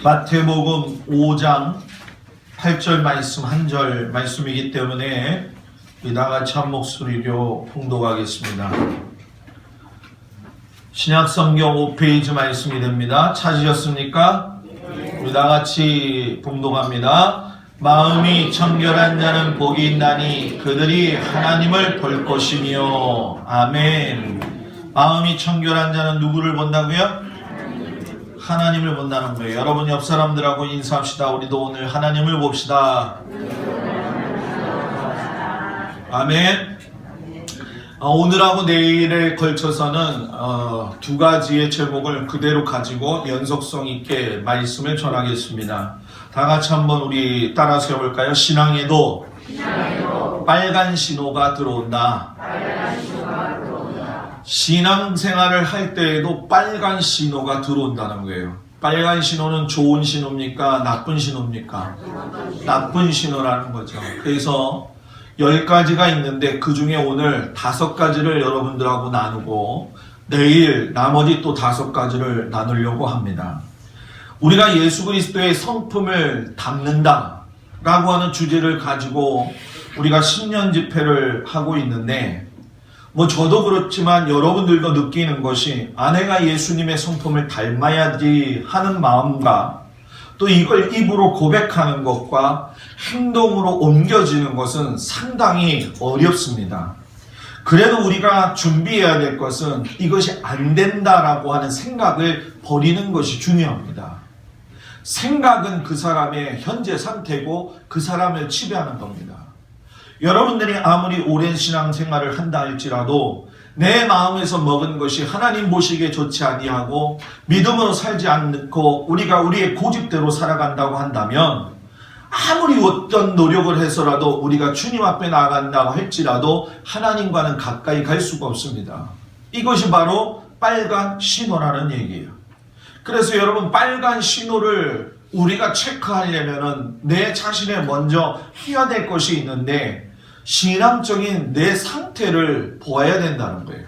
마태복음 5장 8절 말씀 한 절 말씀이기 때문에 우리 다같이 한 목소리로 봉독하겠습니다. 신약성경 5페이지 말씀이 됩니다. 찾으셨습니까? 우리 다같이 봉독합니다. 마음이 청결한 자는 복이 있나니 그들이 하나님을 볼 것이며. 아멘. 마음이 청결한 자는 누구를 본다고요? 하나님을 본다는 거예요. 여러분 옆 사람들하고 인사합시다. 우리도 오늘 하나님을 봅시다. 아멘. 오늘하고 내일에 걸쳐서는 두 가지의 제목을 그대로 가지고 연속성 있게 말씀을 전하겠습니다. 다 같이 한번 우리 따라서 해볼까요? 신앙에도 빨간 신호가 들어온다. 신앙생활을 할 때에도 빨간 신호가 들어온다는 거예요. 빨간 신호는 좋은 신호입니까? 나쁜 신호입니까? 나쁜 신호라는 거죠. 그래서 10가지가 있는데 그 중에 오늘 5가지를 여러분들하고 나누고 내일 나머지 또 5가지를 나누려고 합니다. 우리가 예수 그리스도의 성품을 담는다 라고 하는 주제를 가지고 우리가 신년 집회를 하고 있는데 저도 그렇지만 여러분들도 느끼는 것이 내가 예수님의 성품을 닮아야지 하는 마음과 또 이걸 입으로 고백하는 것과 행동으로 옮겨지는 것은 상당히 어렵습니다. 그래도 우리가 준비해야 될 것은 이것이 안 된다라고 하는 생각을 버리는 것이 중요합니다. 생각은 그 사람의 현재 상태고 그 사람을 지배하는 겁니다. 여러분들이 아무리 오랜 신앙생활을 한다 할지라도 내 마음에서 먹은 것이 하나님 보시기에 좋지 아니하고 믿음으로 살지 않고 우리가 우리의 고집대로 살아간다고 한다면 아무리 어떤 노력을 해서라도 우리가 주님 앞에 나아간다고 할지라도 하나님과는 가까이 갈 수가 없습니다. 이것이 바로 빨간 신호라는 얘기예요. 그래서 여러분 빨간 신호를 우리가 체크하려면 내 자신에 먼저 해야 될 것이 있는데 신앙적인 내 상태를 보아야 된다는 거예요.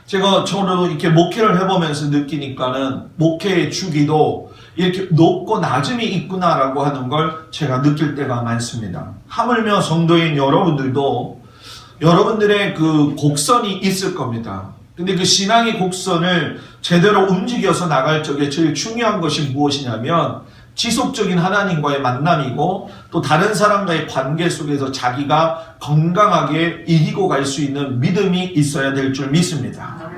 저도 이렇게 목회를 해보면서 느끼니까는 목회의 주기도 이렇게 높고 낮음이 있구나라고 하는 걸 제가 느낄 때가 많습니다. 하물며 성도인 여러분들도 여러분들의 그 곡선이 있을 겁니다. 근데 그 신앙의 곡선을 제대로 움직여서 나갈 적에 제일 중요한 것이 무엇이냐면 지속적인 하나님과의 만남이고 또 다른 사람과의 관계 속에서 자기가 건강하게 이기고 갈 수 있는 믿음이 있어야 될 줄 믿습니다.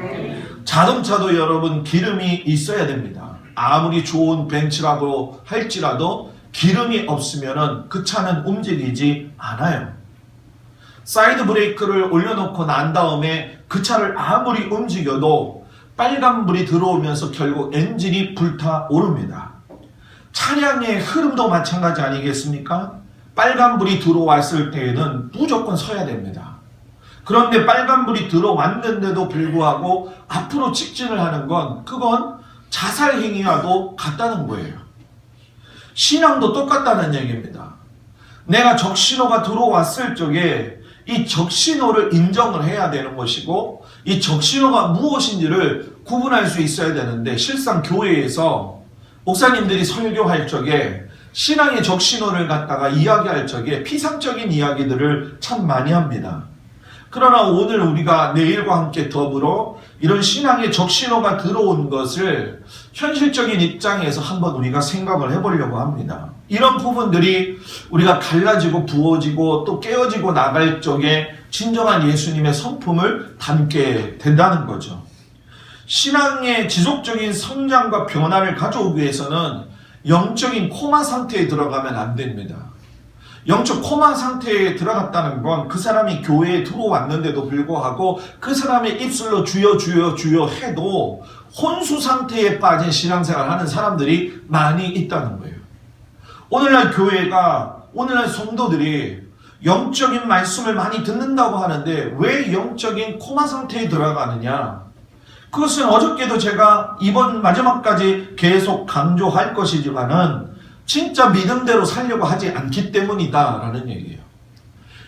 자동차도 여러분 기름이 있어야 됩니다. 아무리 좋은 벤츠라고 할지라도 기름이 없으면 그 차는 움직이지 않아요. 사이드 브레이크를 올려놓고 난 다음에 그 차를 아무리 움직여도 빨간불이 들어오면서 결국 엔진이 불타오릅니다. 차량의 흐름도 마찬가지 아니겠습니까? 빨간불이 들어왔을 때에는 무조건 서야 됩니다. 그런데 빨간불이 들어왔는데도 불구하고 앞으로 직진을 하는 그건 자살 행위와도 같다는 거예요. 신앙도 똑같다는 얘기입니다. 내가 적신호가 들어왔을 적에 이 적신호를 인정을 해야 되는 것이고 이 적신호가 무엇인지를 구분할 수 있어야 되는데 실상 교회에서 목사님들이 설교할 적에 신앙의 적신호를 갖다가 이야기할 적에 피상적인 이야기들을 참 많이 합니다. 그러나 오늘 우리가 내일과 함께 더불어 이런 신앙의 적신호가 들어온 것을 현실적인 입장에서 한번 우리가 생각을 해보려고 합니다. 이런 부분들이 우리가 갈라지고 부어지고 또 깨어지고 나갈 적에 진정한 예수님의 성품을 담게 된다는 거죠. 신앙의 지속적인 성장과 변화를 가져오기 위해서는 영적인 코마 상태에 들어가면 안 됩니다. 영적 코마 상태에 들어갔다는 건 그 사람이 교회에 들어왔는데도 불구하고 그 사람의 입술로 주여 주여 주여 해도 혼수 상태에 빠진 신앙생활을 하는 사람들이 많이 있다는 거예요. 오늘날 교회가, 오늘날 성도들이 영적인 말씀을 많이 듣는다고 하는데 왜 영적인 코마 상태에 들어가느냐? 그것은 어저께도 제가 이번 마지막까지 계속 강조할 것이지만은 진짜 믿음대로 살려고 하지 않기 때문이다 라는 얘기예요.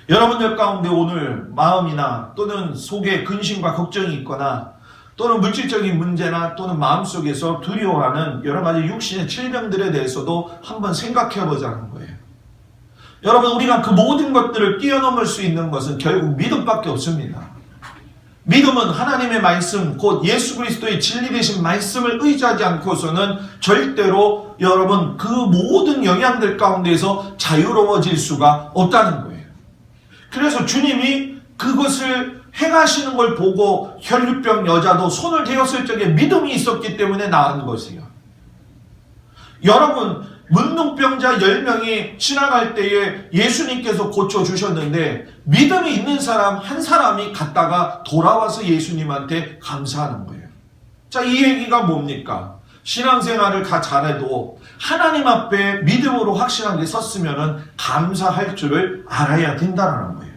여러분들 가운데 오늘 마음이나 또는 속에 근심과 걱정이 있거나 또는 물질적인 문제나 또는 마음속에서 두려워하는 여러 가지 육신의 질병들에 대해서도 한번 생각해 보자는 거예요. 여러분, 우리가 그 모든 것들을 뛰어넘을 수 있는 것은 결국 믿음밖에 없습니다. 믿음은 하나님의 말씀, 곧 예수 그리스도의 진리 되신 말씀을 의지하지 않고서는 절대로 여러분 그 모든 영향들 가운데에서 자유로워질 수가 없다는 거예요. 그래서 주님이 그것을 행하시는 걸 보고 혈류병 여자도 손을 대었을 적에 믿음이 있었기 때문에 나은 것이에요. 여러분, 문둥병자 10명이 지나갈 때에 예수님께서 고쳐주셨는데 믿음이 있는 사람 한 사람이 갔다가 돌아와서 예수님한테 감사하는 거예요. 자, 이 얘기가 뭡니까? 신앙생활을 다 잘해도 하나님 앞에 믿음으로 확실하게 섰으면 감사할 줄을 알아야 된다는 거예요.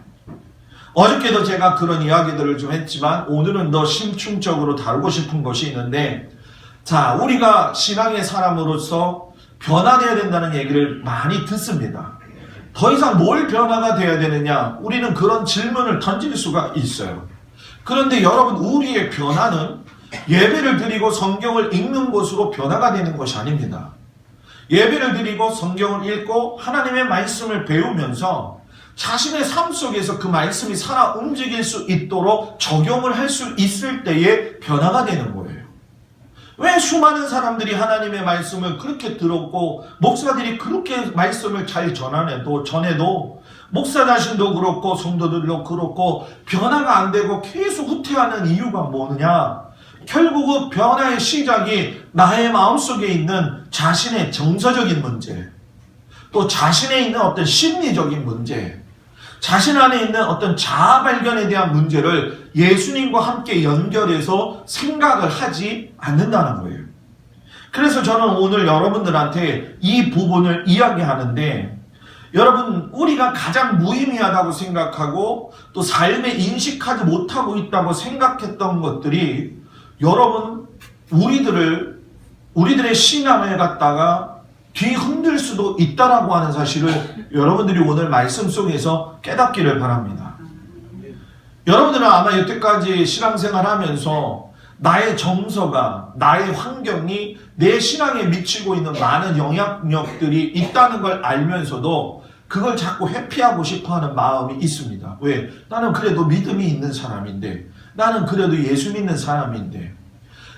어저께도 제가 그런 이야기들을 좀 했지만 오늘은 더 심층적으로 다루고 싶은 것이 있는데, 자, 우리가 신앙의 사람으로서 변화되어야 된다는 얘기를 많이 듣습니다. 더 이상 뭘 변화가 되어야 되느냐? 우리는 그런 질문을 던질 수가 있어요. 그런데 여러분, 우리의 변화는 예배를 드리고 성경을 읽는 것으로 변화가 되는 것이 아닙니다. 예배를 드리고 성경을 읽고 하나님의 말씀을 배우면서 자신의 삶 속에서 그 말씀이 살아 움직일 수 있도록 적용을 할 수 있을 때에 변화가 되는 거예요. 왜 수많은 사람들이 하나님의 말씀을 그렇게 들었고 목사들이 그렇게 말씀을 잘 전해도 목사 자신도 그렇고 성도들도 그렇고 변화가 안 되고 계속 후퇴하는 이유가 뭐느냐? 결국은 변화의 시작이 나의 마음속에 있는 자신의 정서적인 문제, 또 자신에 있는 어떤 심리적인 문제, 자신 안에 있는 어떤 자아 발견에 대한 문제를 예수님과 함께 연결해서 생각을 하지 않는다는 거예요. 그래서 저는 오늘 여러분들한테 이 부분을 이야기하는데, 여러분, 우리가 가장 무의미하다고 생각하고 또 삶에 인식하지 못하고 있다고 생각했던 것들이 여러분, 우리들의 신앙을 갖다가 뒤흔들 수도 있다라고 하는 사실을 여러분들이 오늘 말씀 속에서 깨닫기를 바랍니다. 여러분들은 아마 여태까지 신앙생활 하면서 나의 정서가, 나의 환경이 내 신앙에 미치고 있는 많은 영향력들이 있다는 걸 알면서도 그걸 자꾸 회피하고 싶어하는 마음이 있습니다. 왜? 나는 그래도 믿음이 있는 사람인데, 나는 그래도 예수 믿는 사람인데.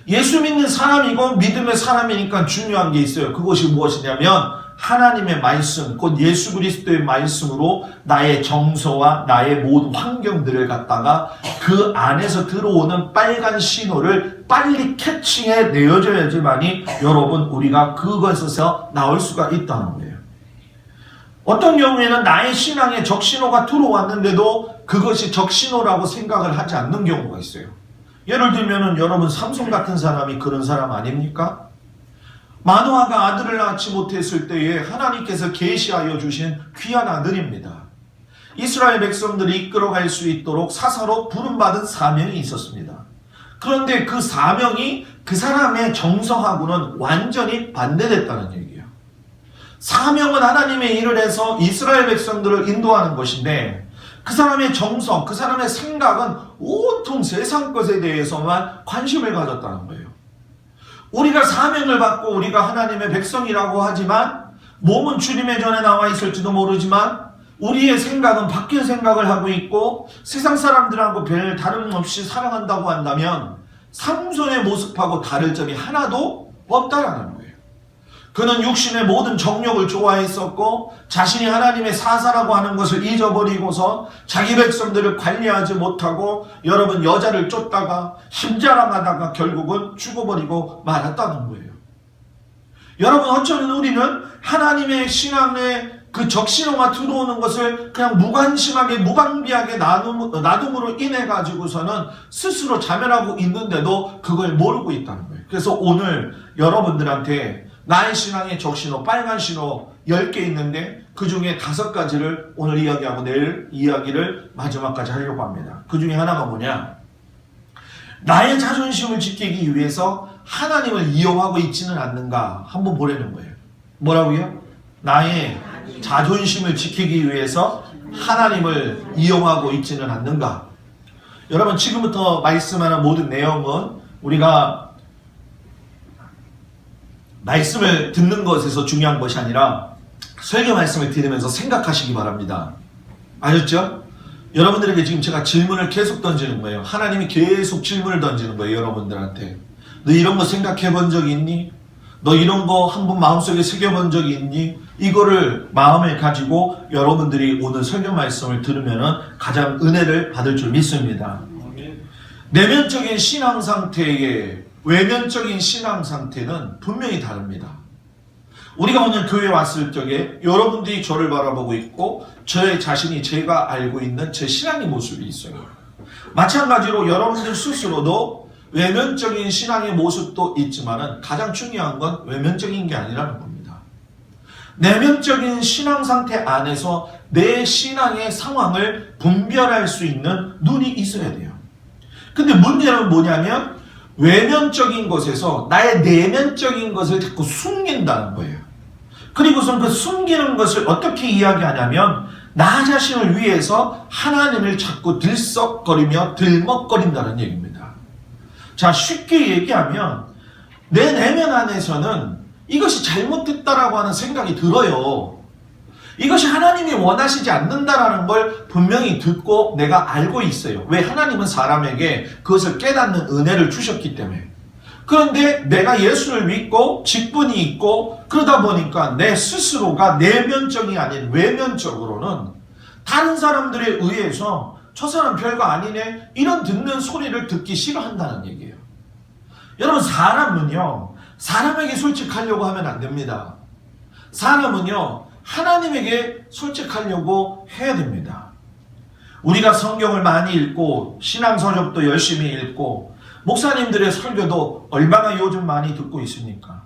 예수 믿는 사람이고 믿음의 사람이니까 중요한 게 있어요. 그것이 무엇이냐면 하나님의 말씀, 곧 예수 그리스도의 말씀으로 나의 정서와 나의 모든 환경들을 갖다가 그 안에서 들어오는 빨간 신호를 빨리 캐칭해 내어줘야지만이 여러분, 우리가 그것에서 나올 수가 있다는 거예요. 어떤 경우에는 나의 신앙에 적신호가 들어왔는데도 그것이 적신호라고 생각을 하지 않는 경우가 있어요. 예를 들면은 여러분, 삼손 같은 사람이 그런 사람 아닙니까? 마노아가 아들을 낳지 못했을 때에 하나님께서 계시하여 주신 귀한 아들입니다. 이스라엘 백성들이 이끌어갈 수 있도록 사사로 부름받은 사명이 있었습니다. 그런데 그 사명이 그 사람의 정서하고는 완전히 반대됐다는 얘기예요. 사명은 하나님의 일을 해서 이스라엘 백성들을 인도하는 것인데, 그 사람의 정서, 그 사람의 생각은 온통 세상 것에 대해서만 관심을 가졌다는 거예요. 우리가 사명을 받고 우리가 하나님의 백성이라고 하지만 몸은 주님의 전에 나와 있을지도 모르지만 우리의 생각은 바뀐 생각을 하고 있고 세상 사람들하고 별 다름없이 살아간다고 한다면 삼손의 모습하고 다를 점이 하나도 없다라는 거예요. 그는 육신의 모든 정욕을 좋아했었고 자신이 하나님의 사사라고 하는 것을 잊어버리고서 자기 백성들을 관리하지 못하고 여러분, 여자를 쫓다가 힘자랑하다가 결국은 죽어버리고 말았다는 거예요. 여러분, 어쩌면 우리는 하나님의 신앙에 그 적신호가 들어오는 것을 그냥 무관심하게 무방비하게 놔둠으로 인해 가지고서는 스스로 자멸하고 있는데도 그걸 모르고 있다는 거예요. 그래서 오늘 여러분들한테 나의 신앙의 적신호, 빨간 신호 10개 있는데 그 중에 5가지를 오늘 이야기하고 내일 이야기를 마지막까지 하려고 합니다. 그 중에 하나가 뭐냐? 나의 자존심을 지키기 위해서 하나님을 이용하고 있지는 않는가 한번 보려는 거예요. 뭐라고요? 나의 자존심을 지키기 위해서 하나님을 이용하고 있지는 않는가? 여러분, 지금부터 말씀하는 모든 내용은 우리가 말씀을 듣는 것에서 중요한 것이 아니라 설교 말씀을 들으면서 생각하시기 바랍니다. 아셨죠? 여러분들에게 지금 제가 질문을 계속 던지는 거예요. 하나님이 계속 질문을 던지는 거예요. 여러분들한테. 너 이런 거 생각해 본 적이 있니? 너 이런 거 한번 마음속에 새겨본 적이 있니? 이거를 마음에 가지고 여러분들이 오늘 설교 말씀을 들으면 가장 은혜를 받을 줄 믿습니다. 내면적인 신앙 상태의 외면적인 신앙 상태는 분명히 다릅니다. 우리가 오늘 교회에 왔을 적에 여러분들이 저를 바라보고 있고 저의 자신이 제가 알고 있는 제 신앙의 모습이 있어요. 마찬가지로 여러분들 스스로도 외면적인 신앙의 모습도 있지만 가장 중요한 건 외면적인 게 아니라는 겁니다. 내면적인 신앙 상태 안에서 내 신앙의 상황을 분별할 수 있는 눈이 있어야 돼요. 근데 문제는 뭐냐면 외면적인 것에서 나의 내면적인 것을 자꾸 숨긴다는 거예요. 그리고선 그 숨기는 것을 어떻게 이야기하냐면 나 자신을 위해서 하나님을 자꾸 들썩거리며 들먹거린다는 얘기입니다. 자, 쉽게 얘기하면 내 내면 안에서는 이것이 잘못됐다라고 하는 생각이 들어요. 이것이 하나님이 원하시지 않는다라는 걸 분명히 듣고 내가 알고 있어요. 왜? 하나님은 사람에게 그것을 깨닫는 은혜를 주셨기 때문에. 그런데 내가 예수를 믿고 직분이 있고 그러다 보니까 내 스스로가 내면적이 아닌 외면적으로는 다른 사람들에 의해서 저 사람 별거 아니네 이런 듣는 소리를 듣기 싫어한다는 얘기예요. 여러분, 사람은요 사람에게 솔직하려고 하면 안 됩니다. 사람은요 하나님에게 솔직하려고 해야 됩니다. 우리가 성경을 많이 읽고 신앙서적도 열심히 읽고 목사님들의 설교도 얼마나 요즘 많이 듣고 있습니까?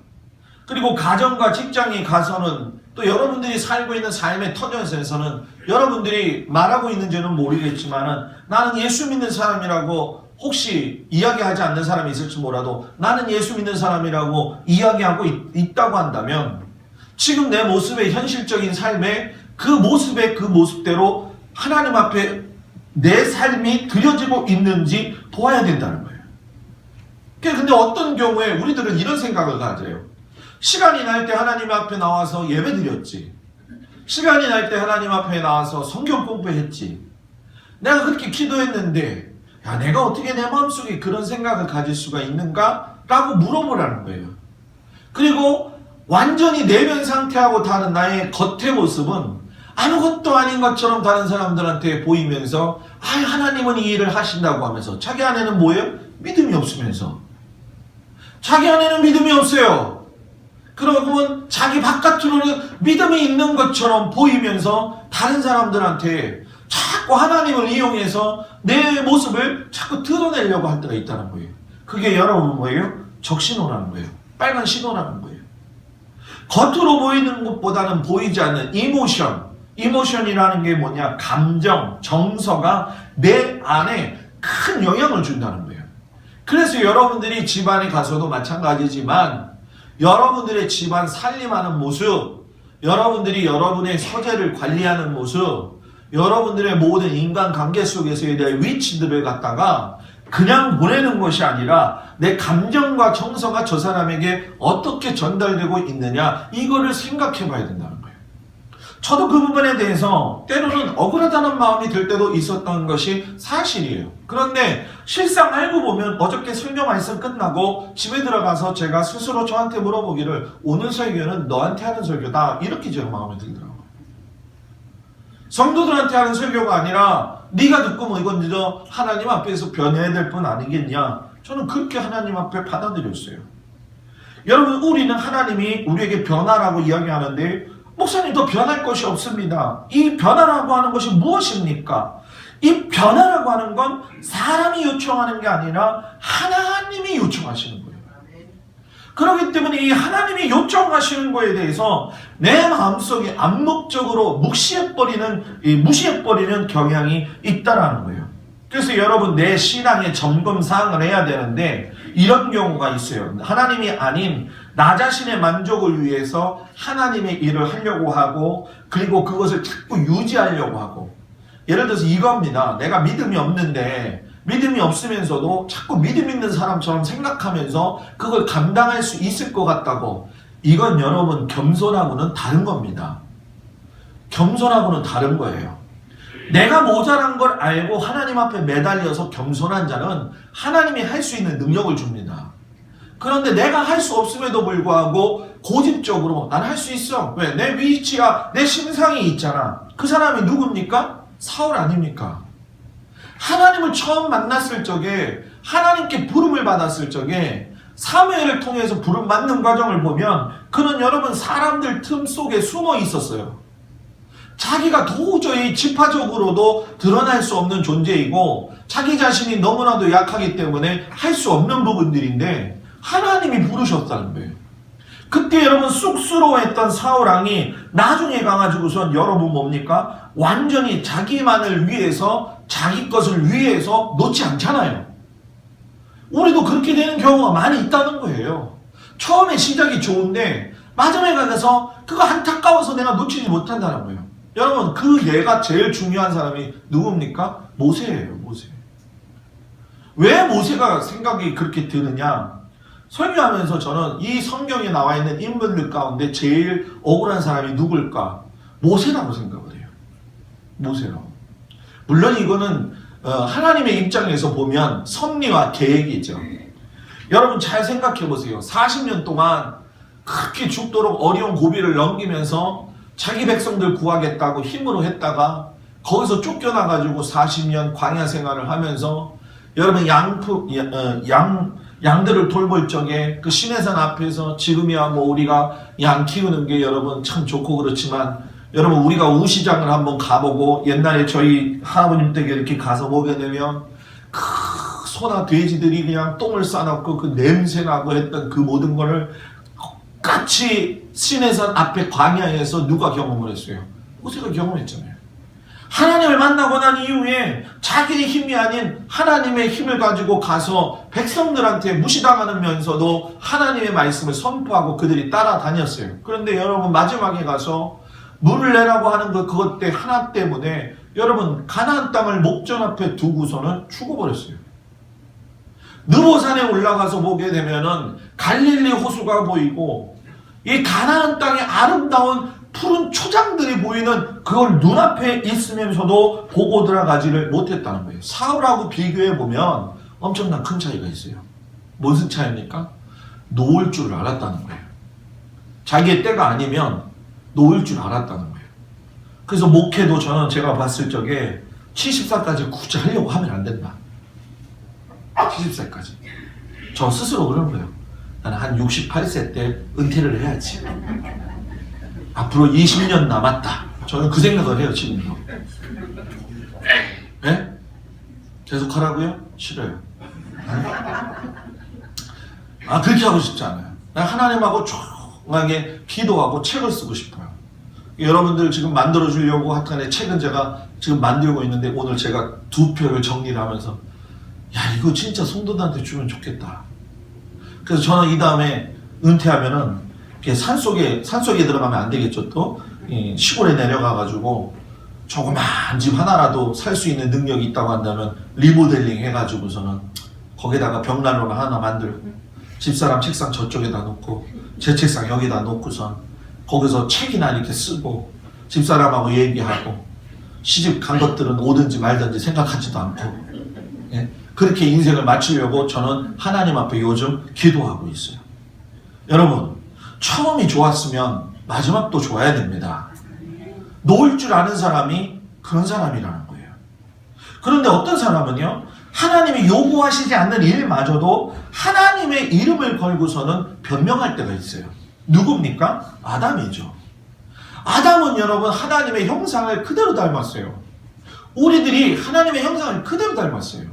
그리고 가정과 직장에 가서는 또 여러분들이 살고 있는 삶의 터전에서는 여러분들이 말하고 있는지는 모르겠지만 나는 예수 믿는 사람이라고 혹시 이야기하지 않는 사람이 있을지 몰라도 나는 예수 믿는 사람이라고 이야기하고 있다고 한다면 지금 내 모습의 현실적인 삶에 그 모습대로 하나님 앞에 내 삶이 드려지고 있는지 보아야 된다는 거예요. 근데 어떤 경우에 우리들은 이런 생각을 가져요. 시간이 날 때 하나님 앞에 나와서 예배 드렸지. 시간이 날 때 하나님 앞에 나와서 성경 공부했지. 내가 그렇게 기도했는데 야, 내가 어떻게 내 마음속에 그런 생각을 가질 수가 있는가? 라고 물어보라는 거예요. 그리고 완전히 내면 상태하고 다른 나의 겉의 모습은 아무것도 아닌 것처럼 다른 사람들한테 보이면서 하나님은 이 일을 하신다고 하면서 자기 안에는 뭐예요? 믿음이 없으면서 자기 안에는 믿음이 없어요. 그러면 자기 바깥으로는 믿음이 있는 것처럼 보이면서 다른 사람들한테 자꾸 하나님을 이용해서 내 모습을 자꾸 드러내려고 할 때가 있다는 거예요. 그게 여러분 뭐예요? 적신호라는 거예요. 빨간 신호라는 거예요. 겉으로 보이는 것보다는 보이지 않는 이모션이라는 게 뭐냐? 감정, 정서가 내 안에 큰 영향을 준다는 거예요. 그래서 여러분들이 집안에 가서도 마찬가지지만 여러분들의 집안 살림하는 모습, 여러분들이 여러분의 서재를 관리하는 모습, 여러분들의 모든 인간관계 속에서에 대한 위치들을 갖다가 그냥 보내는 것이 아니라 내 감정과 정서가 저 사람에게 어떻게 전달되고 있느냐 이거를 생각해 봐야 된다는 거예요. 저도 그 부분에 대해서 때로는 억울하다는 마음이 들 때도 있었던 것이 사실이에요. 그런데 실상 알고 보면 어저께 설교 말씀 끝나고 집에 들어가서 제가 스스로 저한테 물어보기를 오늘 설교는 너한테 하는 설교다 이렇게 제 마음에 들더라고요. 성도들한테 하는 설교가 아니라 네가 듣고 뭐 이건 너 하나님 앞에서 변해야 될 뿐 아니겠냐. 저는 그렇게 하나님 앞에 받아들였어요. 여러분, 우리는 하나님이 우리에게 변화라고 이야기하는데 목사님 더 변할 것이 없습니다. 이 변화라고 하는 것이 무엇입니까? 이 변화라고 하는 건 사람이 요청하는 게 아니라 하나님이 요청하시는 거예요. 그렇기 때문에 이 하나님이 요청하시는 거에 대해서 내 마음속에 암묵적으로 무시해버리는 경향이 있다라는 거예요. 그래서 여러분, 내 신앙의 점검사항을 해야 되는데 이런 경우가 있어요. 하나님이 아닌 나 자신의 만족을 위해서 하나님의 일을 하려고 하고 그리고 그것을 자꾸 유지하려고 하고 예를 들어서 이겁니다. 내가 믿음이 없는데 믿음이 없으면서도 자꾸 믿음 있는 사람처럼 생각하면서 그걸 감당할 수 있을 것 같다고. 이건 여러분 겸손하고는 다른 겁니다. 겸손하고는 다른 거예요. 내가 모자란 걸 알고 하나님 앞에 매달려서 겸손한 자는 하나님이 할 수 있는 능력을 줍니다. 그런데 내가 할 수 없음에도 불구하고 고집적으로 난 할 수 있어. 왜? 내 위치야, 내 신상이 있잖아. 그 사람이 누굽니까? 사울 아닙니까? 하나님을 처음 만났을 적에, 하나님께 부름을 받았을 적에 사무엘을 통해서 부름 받는 과정을 보면 그는 여러분 사람들 틈 속에 숨어 있었어요. 자기가 도저히 지파적으로도 드러날 수 없는 존재이고 자기 자신이 너무나도 약하기 때문에 할 수 없는 부분들인데 하나님이 부르셨다는 거예요. 그때 여러분 쑥스러워했던 사울왕이 나중에 가가지고선 여러분 뭡니까? 완전히 자기만을 위해서, 자기 것을 위해서 놓지 않잖아요. 우리도 그렇게 되는 경우가 많이 있다는 거예요. 처음에 시작이 좋은데 마지막에 가서 그거 안타까워서 내가 놓치지 못한다는 거예요. 여러분 그 내가 제일 중요한 사람이 누굽니까? 모세예요. 모세. 왜 모세가 생각이 그렇게 드느냐? 설교하면서 저는 이 성경에 나와 있는 인물들 가운데 제일 억울한 사람이 누굴까? 모세라고 생각을 해요. 모세라고. 물론 이거는 하나님의 입장에서 보면 섭리와 계획이죠. 여러분 잘 생각해 보세요. 40년 동안 그렇게 죽도록 어려운 고비를 넘기면서 자기 백성들 구하겠다고 힘으로 했다가 거기서 쫓겨나가지고 40년 광야 생활을 하면서 여러분 양들을 돌볼 적에 그 시내산 앞에서 지금이야 뭐 우리가 양 키우는 게 여러분 참 좋고 그렇지만 여러분 우리가 우시장을 한번 가보고 옛날에 저희 할아버님 댁에 이렇게 가서 보게 되면 그 소나 돼지들이 그냥 똥을 싸놓고 그 냄새나고 했던 그 모든 거를 같이 시내산 앞에 광야에서 누가 경험을 했어요? 모세가 경험했잖아요. 하나님을 만나고 난 이후에 자기의 힘이 아닌 하나님의 힘을 가지고 가서 백성들한테 무시당하면서도 하나님의 말씀을 선포하고 그들이 따라다녔어요. 그런데 여러분 마지막에 가서 물을 내라고 하는 그것 때 하나 때문에 여러분 가나안 땅을 목전 앞에 두고서는 죽어버렸어요. 느보산에 올라가서 보게 되면은 갈릴리 호수가 보이고 이 가나안 땅의 아름다운 푸른 초장들이 보이는 그걸 눈앞에 있으면서도 보고 들어가지를 못했다는 거예요. 사울하고 비교해보면 엄청난 큰 차이가 있어요. 무슨 차이입니까? 놓을 줄 알았다는 거예요. 자기의 때가 아니면 놓을 줄 알았다는 거예요. 그래서 목회도 저는 제가 봤을 적에 70살까지 굳이 하려고 하면 안 된다. 70살까지. 저 스스로 그러는 거예요. 나는 한 68세 때 은퇴를 해야지. 앞으로 20년 남았다. 저는 그 생각을 해요, 지금도. 네? 계속 하라고요? 싫어요. 그렇게 하고 싶지 않아요. 난 하나님하고 조용하게 기도하고 책을 쓰고 싶어요. 여러분들 지금 만들어주려고 하여튼간에 책은 제가 지금 만들고 있는데 오늘 제가 2표를 정리를 하면서 야, 이거 진짜 성도들한테 주면 좋겠다. 그래서 저는 이 다음에 은퇴하면은 산속에 들어가면 안 되겠죠. 또 시골에 내려가가지고 조그만 집 하나라도 살 수 있는 능력이 있다고 한다면 리모델링 해가지고서는 거기다가 벽난로 하나 만들고 집사람 책상 저쪽에다 놓고 제 책상 여기다 놓고선 거기서 책이나 이렇게 쓰고 집사람하고 얘기하고 시집 간 것들은 오든지 말든지 생각하지도 않고 그렇게 인생을 마치려고 저는 하나님 앞에 요즘 기도하고 있어요. 여러분 처음이 좋았으면 마지막도 좋아야 됩니다. 놓을 줄 아는 사람이 그런 사람이라는 거예요. 그런데 어떤 사람은요, 하나님이 요구하시지 않는 일마저도 하나님의 이름을 걸고서는 변명할 때가 있어요. 누굽니까? 아담이죠. 아담은 여러분 하나님의 형상을 그대로 닮았어요. 우리들이 하나님의 형상을 그대로 닮았어요.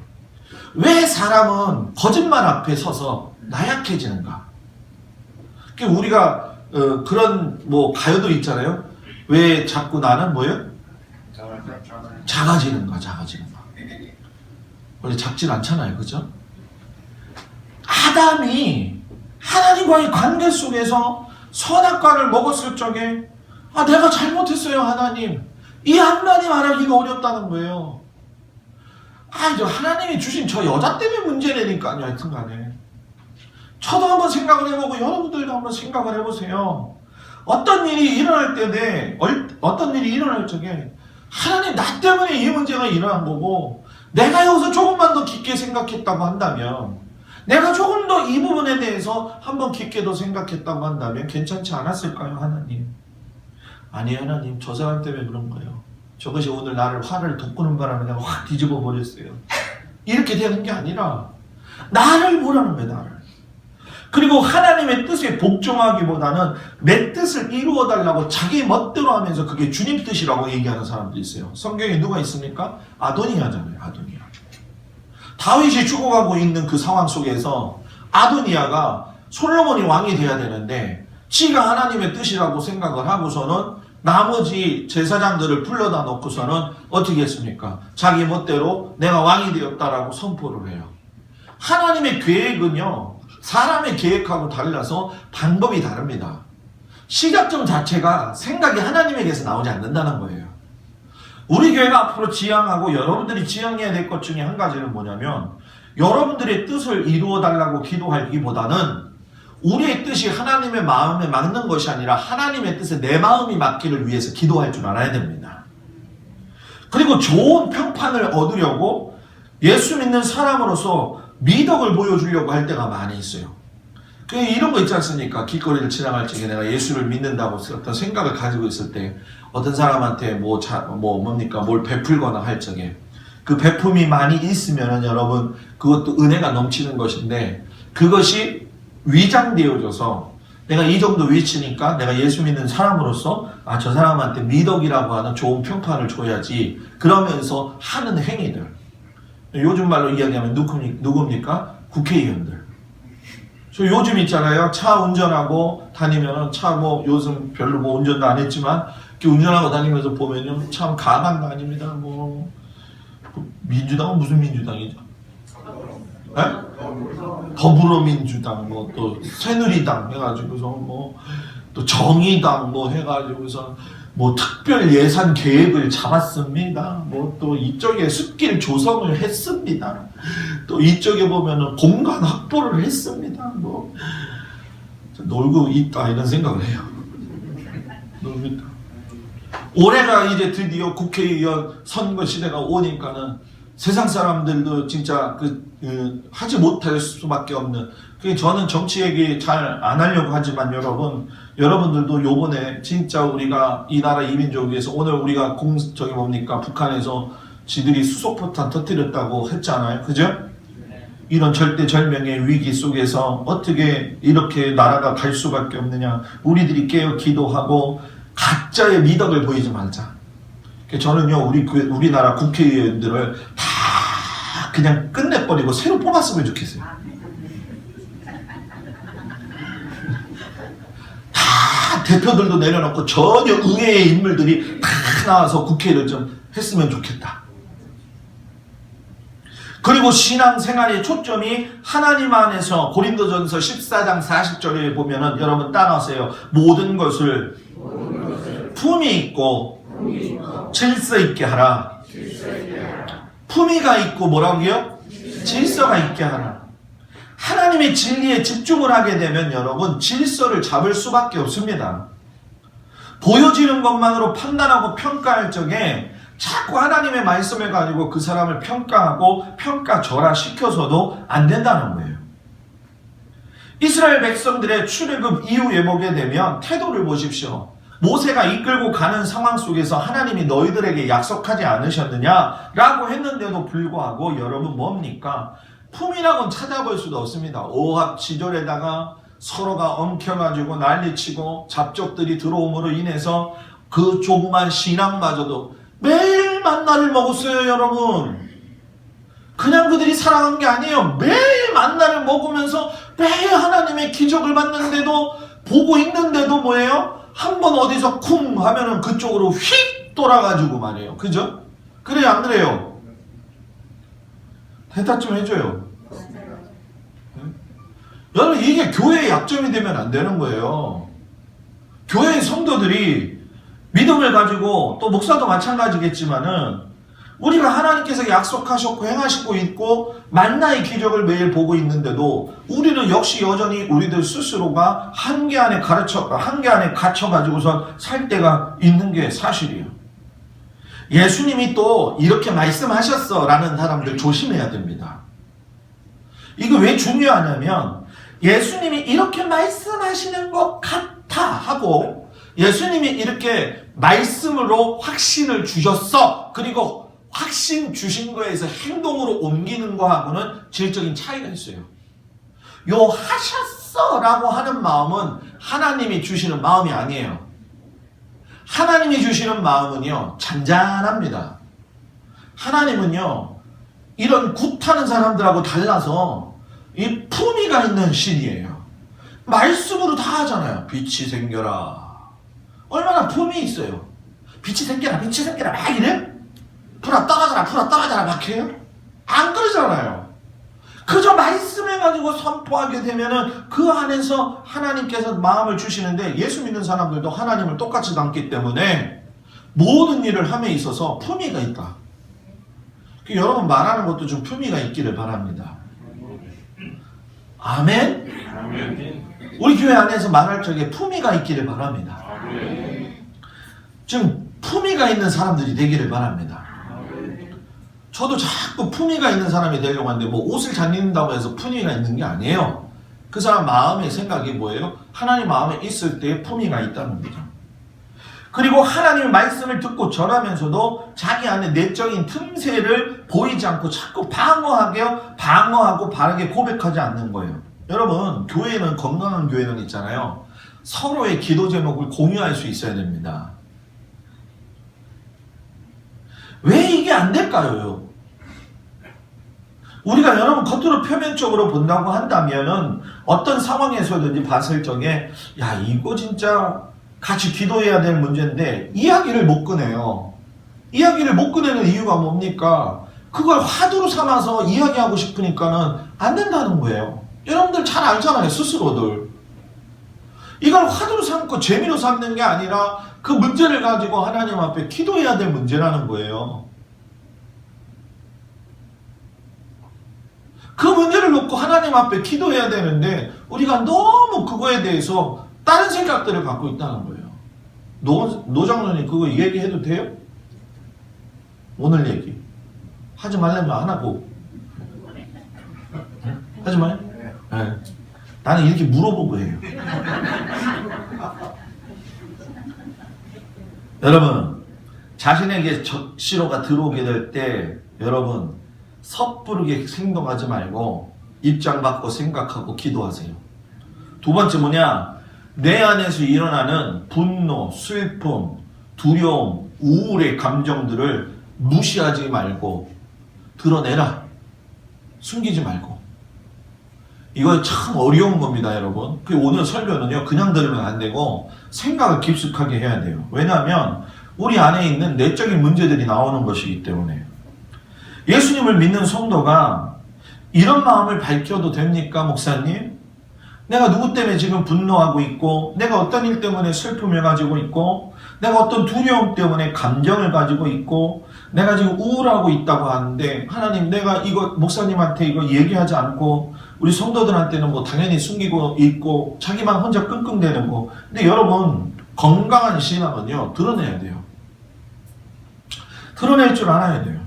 왜 사람은 거짓말 앞에 서서 나약해지는가? 우리가 그런 뭐 가요도 있잖아요. 왜 자꾸 나는 뭐예요? 작아지는가. 원래 작진 않잖아요, 그죠? 아담이 하나님과의 관계 속에서 선악과를 먹었을 적에 내가 잘못했어요, 하나님. 이 한마디 말하기가 어렵다는 거예요. 저 하나님이 주신 저 여자 때문에 문제라니까요. 하여튼 간에. 저도 한번 생각을 해보고 여러분들도 한번 생각을 해보세요. 어떤 일이 일어날 때에 어떤 일이 일어날 적에 하나님 나 때문에 이 문제가 일어난 거고 내가 여기서 조금만 더 깊게 생각했다고 한다면 내가 조금 더 이 부분에 대해서 한번 깊게 더 생각했다고 한다면 괜찮지 않았을까요? 하나님? 아니 하나님 저 사람 때문에 그런 거예요. 저것이 오늘 나를 화를 돋구는 바람에 내가 확 뒤집어 버렸어요. 이렇게 되는 게 아니라 나를 보라는 거예요. 나를. 그리고 하나님의 뜻에 복종하기보다는 내 뜻을 이루어달라고 자기 멋대로 하면서 그게 주님 뜻이라고 얘기하는 사람도 있어요. 성경에 누가 있습니까? 아도니아잖아요. 아도니아. 다윗이 죽어가고 있는 그 상황 속에서 아도니아가 솔로몬이 왕이 돼야 되는데 지가 하나님의 뜻이라고 생각을 하고서는 나머지 제사장들을 불러다 놓고서는 어떻게 했습니까? 자기 멋대로 내가 왕이 되었다라고 선포를 해요. 하나님의 계획은요, 사람의 계획하고 달라서 방법이 다릅니다. 시작점 자체가 생각이 하나님에게서 나오지 않는다는 거예요. 우리 교회가 앞으로 지향하고 여러분들이 지향해야 될 것 중에 한 가지는 뭐냐면 여러분들의 뜻을 이루어 달라고 기도하기보다는 우리의 뜻이 하나님의 마음에 맞는 것이 아니라 하나님의 뜻에 내 마음이 맞기를 위해서 기도할 줄 알아야 됩니다. 그리고 좋은 평판을 얻으려고 예수 믿는 사람으로서 미덕을 보여주려고 할 때가 많이 있어요. 이런 거 있지 않습니까? 길거리를 지나갈 적에 내가 예수를 믿는다고 어떤 생각을 가지고 있을 때 어떤 사람한테 뭘 베풀거나 할 적에 그 베품이 많이 있으면은 여러분 그것도 은혜가 넘치는 것인데 그것이 위장되어져서 내가 이 정도 위치니까 내가 예수 믿는 사람으로서 저 사람한테 미덕이라고 하는 좋은 평판을 줘야지 그러면서 하는 행위들 요즘 말로 이야기하면 누굽니까? 국회의원들. 저 요즘 있잖아요. 차 운전하고 다니면은 차 요즘 별로 운전도 안 했지만 운전하고 다니면서 보면요 참 가만도 아닙니다. 민주당은 무슨 민주당이죠? 네? 더불어민주당 또 새누리당 해가지고서 또 정의당 해가지고서 특별 예산 계획을 잡았습니다. 또 이쪽에 숲길 조성을 했습니다. 또 이쪽에 보면은 공간 확보를 했습니다. 놀고 있다 이런 생각을 해요. 놀고 있다. 올해가 이제 드디어 국회의원 선거 시대가 오니까는 세상 사람들도 진짜 하지 못할 수밖에 없는. 저는 정치 얘기 잘 안 하려고 하지만 여러분들도 요번에 진짜 우리가 이 나라 이민족을 위해서 오늘 우리가 북한에서 지들이 수소포탄 터뜨렸다고 했잖아요. 그죠? 이런 절대절명의 위기 속에서 어떻게 이렇게 나라가 갈 수밖에 없느냐. 우리들이 깨어 기도하고 각자의 미덕을 보이지 말자. 저는요, 우리나라 국회의원들을 다 그냥 끝내버리고 새로 뽑았으면 좋겠어요. 다 대표들도 내려놓고 전혀 의회의 인물들이 다 나와서 국회를 좀 했으면 좋겠다. 그리고 신앙생활의 초점이 하나님 안에서 고린도전서 14장 40절에 보면은 여러분 따라하세요. 모든 것을 품이 있고 질서 있게 하라. 품위가 있고 뭐라고요? 질서가 있게 하라. 하나님의 진리에 집중을 하게 되면 여러분 질서를 잡을 수밖에 없습니다. 보여지는 것만으로 판단하고 평가할 적에 자꾸 하나님의 말씀을 가지고 그 사람을 평가하고 평가절하시켜서도 안 된다는 거예요. 이스라엘 백성들의 출애굽 이후에 보게 되면 태도를 보십시오. 모세가 이끌고 가는 상황 속에서 하나님이 너희들에게 약속하지 않으셨느냐라고 했는데도 불구하고 여러분 뭡니까? 품이라고는 찾아볼 수도 없습니다. 오합지졸에다가 서로가 엉켜가지고 난리치고 잡족들이 들어옴으로 인해서 그 조그만 신앙마저도 매일 만나를 먹었어요. 여러분 그냥 그들이 살아간 게 아니에요. 매일 만나를 먹으면서 매일 하나님의 기적을 봤는데도 보고 있는데도 뭐예요? 한번 어디서 쿵 하면은 그쪽으로 휙 돌아가지고 말이에요. 그죠? 그래요 안 그래요? 대답 좀 해줘요. 여러분 이게 교회의 약점이 되면 안 되는 거예요. 교회의 성도들이 믿음을 가지고 또 목사도 마찬가지겠지만은 우리가 하나님께서 약속하셨고 행하시고 있고 만나의 기적을 매일 보고 있는데도 우리는 역시 여전히 우리들 스스로가 한계 안에 갇혀가지고선 살 때가 있는 게 사실이에요. 예수님이 또 이렇게 말씀하셨어 라는 사람들 조심해야 됩니다. 이거 왜 중요하냐면 예수님이 이렇게 말씀하시는 것 같아 하고 예수님이 이렇게 말씀으로 확신을 주셨어 그리고 확신 주신 거에서 행동으로 옮기는 거하고는 질적인 차이가 있어요. 요 하셨어 라고 하는 마음은 하나님이 주시는 마음이 아니에요. 하나님이 주시는 마음은요 잔잔합니다. 하나님은요 이런 굿하는 사람들하고 달라서 이 품위가 있는 신이에요. 말씀으로 다 하잖아요. 빛이 생겨라. 얼마나 품이 있어요. 빛이 생겨라 빛이 생겨라 막 이래? 불아 떨어져라 막 해요? 안 그러잖아요. 그저 말씀해가지고 선포하게 되면은 그 안에서 하나님께서 마음을 주시는데 예수 믿는 사람들도 하나님을 똑같이 닮기 때문에 모든 일을 함에 있어서 품위가 있다. 여러분 말하는 것도 좀 품위가 있기를 바랍니다. 아멘? 우리 교회 안에서 말할 적에 품위가 있기를 바랍니다. 지금 품위가 있는 사람들이 되기를 바랍니다. 저도 자꾸 품위가 있는 사람이 되려고 하는데 뭐 옷을 잘 입는다고 해서 품위가 있는 게 아니에요. 그 사람 마음의 생각이 뭐예요? 하나님 마음에 있을 때 품위가 있다는 거죠. 그리고 하나님의 말씀을 듣고 전하면서도 자기 안에 내적인 틈새를 보이지 않고 자꾸 방어하고 바르게 고백하지 않는 거예요. 여러분 교회는 건강한 교회는 있잖아요. 서로의 기도 제목을 공유할 수 있어야 됩니다. 왜 이게 안 될까요? 우리가 여러분 겉으로 표면적으로 본다고 한다면은 어떤 상황에서든지 봤을 적에 야 이거 진짜 같이 기도해야 될 문제인데 이야기를 못 꺼내요. 이야기를 못 꺼내는 이유가 뭡니까? 그걸 화두로 삼아서 이야기하고 싶으니까는 안 된다는 거예요. 여러분들 잘 알잖아요. 스스로들. 이걸 화두로 삼고 재미로 삼는 게 아니라 그 문제를 가지고 하나님 앞에 기도해야 될 문제라는 거예요. 그 문제를 놓고 하나님 앞에 기도해야 되는데 우리가 너무 그거에 대해서 다른 생각들을 갖고 있다는 거예요. 노 장로님 그거 얘기해도 돼요? 오늘 얘기 하지 말려면 안 하고 하지 마요? 네. 나는 이렇게 물어보고 해요. 여러분 자신에게 적시로가 들어오게 될 때 여러분 섣부르게 행동하지 말고 입장 받고 생각하고 기도하세요. 두 번째 뭐냐? 내 안에서 일어나는 분노, 슬픔, 두려움, 우울의 감정들을 무시하지 말고 드러내라. 숨기지 말고. 이거 참 어려운 겁니다, 여러분. 오늘 설교는요, 그냥 들으면 안 되고 생각을 깊숙하게 해야 돼요. 왜냐하면 우리 안에 있는 내적인 문제들이 나오는 것이기 때문에. 예수님을 믿는 성도가 이런 마음을 밝혀도 됩니까, 목사님? 내가 누구 때문에 지금 분노하고 있고, 내가 어떤 일 때문에 슬픔을 가지고 있고, 내가 어떤 두려움 때문에 감정을 가지고 있고, 내가 지금 우울하고 있다고 하는데, 하나님, 내가 이거 목사님한테 이거 얘기하지 않고, 우리 성도들한테는 뭐 당연히 숨기고 있고, 자기만 혼자 끙끙대는 거. 근데 여러분, 건강한 신앙은요, 드러내야 돼요. 드러낼 줄 알아야 돼요.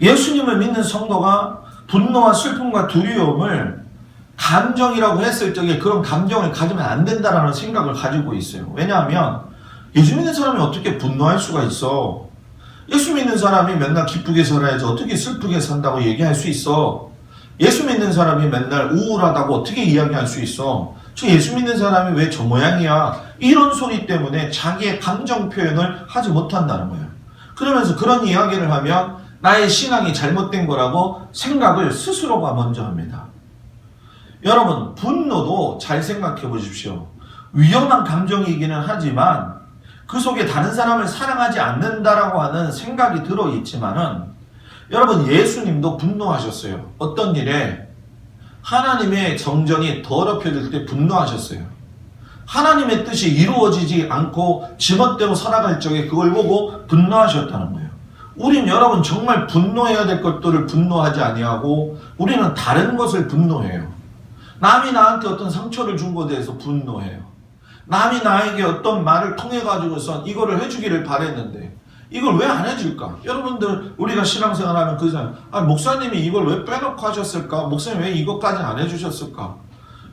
예수님을 믿는 성도가 분노와 슬픔과 두려움을 감정이라고 했을 적에 그런 감정을 가지면 안 된다라는 생각을 가지고 있어요. 왜냐하면 예수 믿는 사람이 어떻게 분노할 수가 있어? 예수 믿는 사람이 맨날 기쁘게 살아야지 어떻게 슬프게 산다고 얘기할 수 있어? 예수 믿는 사람이 맨날 우울하다고 어떻게 이야기할 수 있어? 저 예수 믿는 사람이 왜 저 모양이야? 이런 소리 때문에 자기의 감정 표현을 하지 못한다는 거예요. 그러면서 그런 이야기를 하면 나의 신앙이 잘못된 거라고 생각을 스스로가 먼저 합니다. 여러분, 분노도 잘 생각해 보십시오. 위험한 감정이기는 하지만 그 속에 다른 사람을 사랑하지 않는다라고 하는 생각이 들어있지만은 여러분, 예수님도 분노하셨어요. 어떤 일에? 하나님의 정전이 더럽혀질 때 분노하셨어요. 하나님의 뜻이 이루어지지 않고 지멋대로 살아갈 적에 그걸 보고 분노하셨다는 거예요. 우린 여러분 정말 분노해야 될 것들을 분노하지 아니하고 우리는 다른 것을 분노해요. 남이 나한테 어떤 상처를 준 것에 대해서 분노해요. 남이 나에게 어떤 말을 통해 가지고선 이거를 해주기를 바랬는데 이걸 왜 안 해줄까? 여러분들 우리가 신앙생활하면 그러잖아요. 목사님이 이걸 왜 빼놓고 하셨을까? 목사님 왜 이것까지 안 해주셨을까?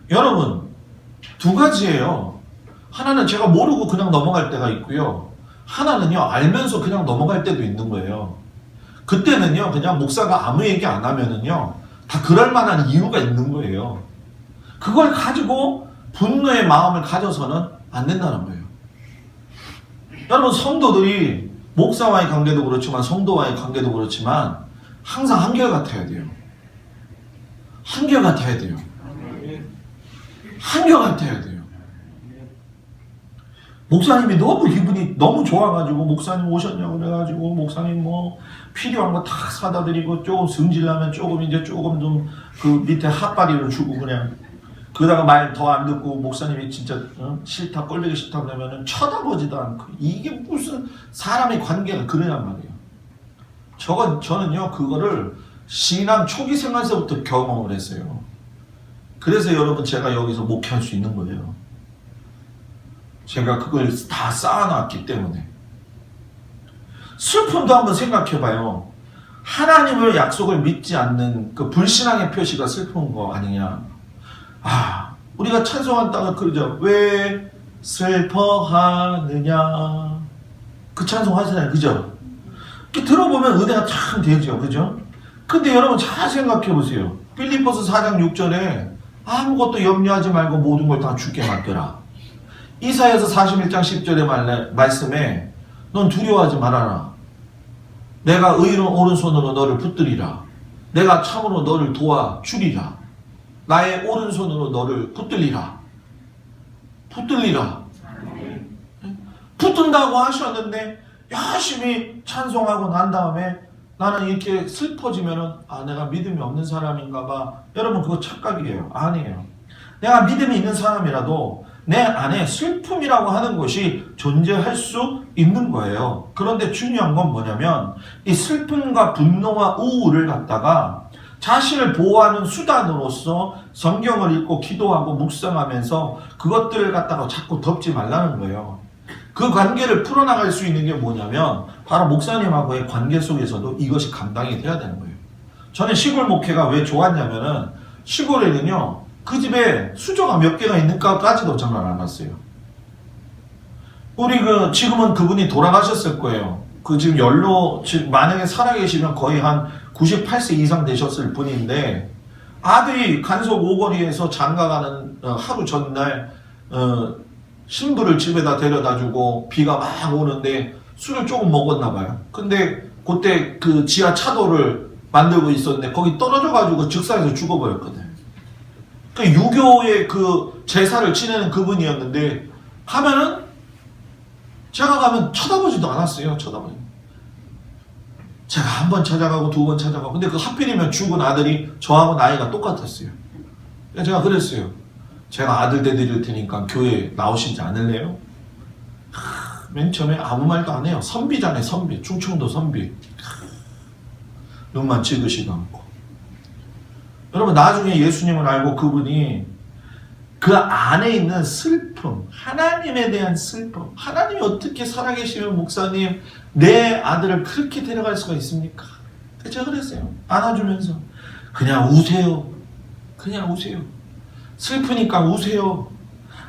여러분 두 가지예요. 하나는 제가 모르고 그냥 넘어갈 때가 있고요. 하나는요 알면서 그냥 넘어갈 때도 있는 거예요. 그때는요 그냥 목사가 아무 얘기 안 하면은요 다 그럴 만한 이유가 있는 거예요. 그걸 가지고 분노의 마음을 가져서는 안 된다는 거예요. 여러분 성도들이 목사와의 관계도 그렇지만 성도와의 관계도 그렇지만 항상 한결같아야 돼요. 한결같아야 돼요. 한결같아야 돼요. 목사님이 너무 기분이 너무 좋아가지고 목사님 오셨냐고 그래가지고 목사님 뭐 필요한 거 다 사다 드리고 조금 승질나면 조금 이제 조금 좀 그 밑에 핫바리를 주고 그냥 그러다가 말 더 안 듣고 목사님이 진짜 싫다 꼴보기 싫다 그러면은 쳐다보지도 않고 이게 무슨 사람의 관계가 그러냔 말이에요. 저는요 그거를 신앙 초기 생활서부터 경험을 했어요. 그래서 여러분 제가 여기서 목회할 수 있는 거예요. 제가 그걸 다 쌓아놨기 때문에. 슬픔도 한번 생각해봐요. 하나님의 약속을 믿지 않는 그 불신앙의 표시가 슬픈 거 아니냐. 우리가 찬송한다고 그러죠. 왜 슬퍼하느냐. 그 찬송 하시잖아요. 그죠? 들어보면 은혜가 참 되죠. 그죠? 근데 여러분 잘 생각해 보세요. 빌립보서 4장 6절에 아무것도 염려하지 말고 모든 걸 다 주께 맡겨라. 이사야서 41장 10절의 말씀에 넌 두려워하지 말아라. 내가 의로운 오른손으로 너를 붙들리라. 내가 참으로 너를 도와주리라. 나의 오른손으로 너를 붙들리라. 붙들리라. 붙든다고 하셨는데 열심히 찬송하고 난 다음에 나는 이렇게 슬퍼지면은 내가 믿음이 없는 사람인가 봐. 여러분 그거 착각이에요. 아니에요. 내가 믿음이 있는 사람이라도 내 안에 슬픔이라고 하는 것이 존재할 수 있는 거예요. 그런데 중요한 건 뭐냐면 이 슬픔과 분노와 우울을 갖다가 자신을 보호하는 수단으로서 성경을 읽고 기도하고 묵상하면서 그것들을 갖다가 자꾸 덮지 말라는 거예요. 그 관계를 풀어나갈 수 있는 게 뭐냐면 바로 목사님하고의 관계 속에서도 이것이 감당이 돼야 되는 거예요. 저는 시골 목회가 왜 좋았냐면은 시골에는요 그 집에 수저가 몇 개가 있는가까지도 장난 안 났어요. 우리 지금은 그분이 돌아가셨을 거예요. 지금 만약에 살아계시면 거의 한 98세 이상 되셨을 분인데 아들이 간석 오거리에서 장가가는 하루 전날 신부를 집에다 데려다주고 비가 막 오는데 술을 조금 먹었나 봐요. 근데 그때 그 지하 차도를 만들고 있었는데 거기 떨어져가지고 즉사에서 죽어버렸거든. 그 유교의 그 제사를 지내는 그분이었는데 하면은 제가 가면 쳐다보지도 않았어요. 제가 한 번 찾아가고 두 번 찾아가고 근데 그 하필이면 죽은 아들이 저하고 나이가 똑같았어요. 제가 그랬어요. 제가 아들 대드릴 테니까 교회 나오시지 않을래요? 맨 처음에 아무 말도 안 해요. 선비잖아요. 선비. 충청도 선비. 눈만 찍으시도 않고. 여러분 나중에 예수님을 알고 그분이 그 안에 있는 슬픔, 하나님에 대한 슬픔, 하나님이 어떻게 살아계시면 목사님 내 아들을 그렇게 데려갈 수가 있습니까? 제가 그랬어요. 안아주면서 그냥 우세요. 그냥 우세요. 슬프니까 우세요.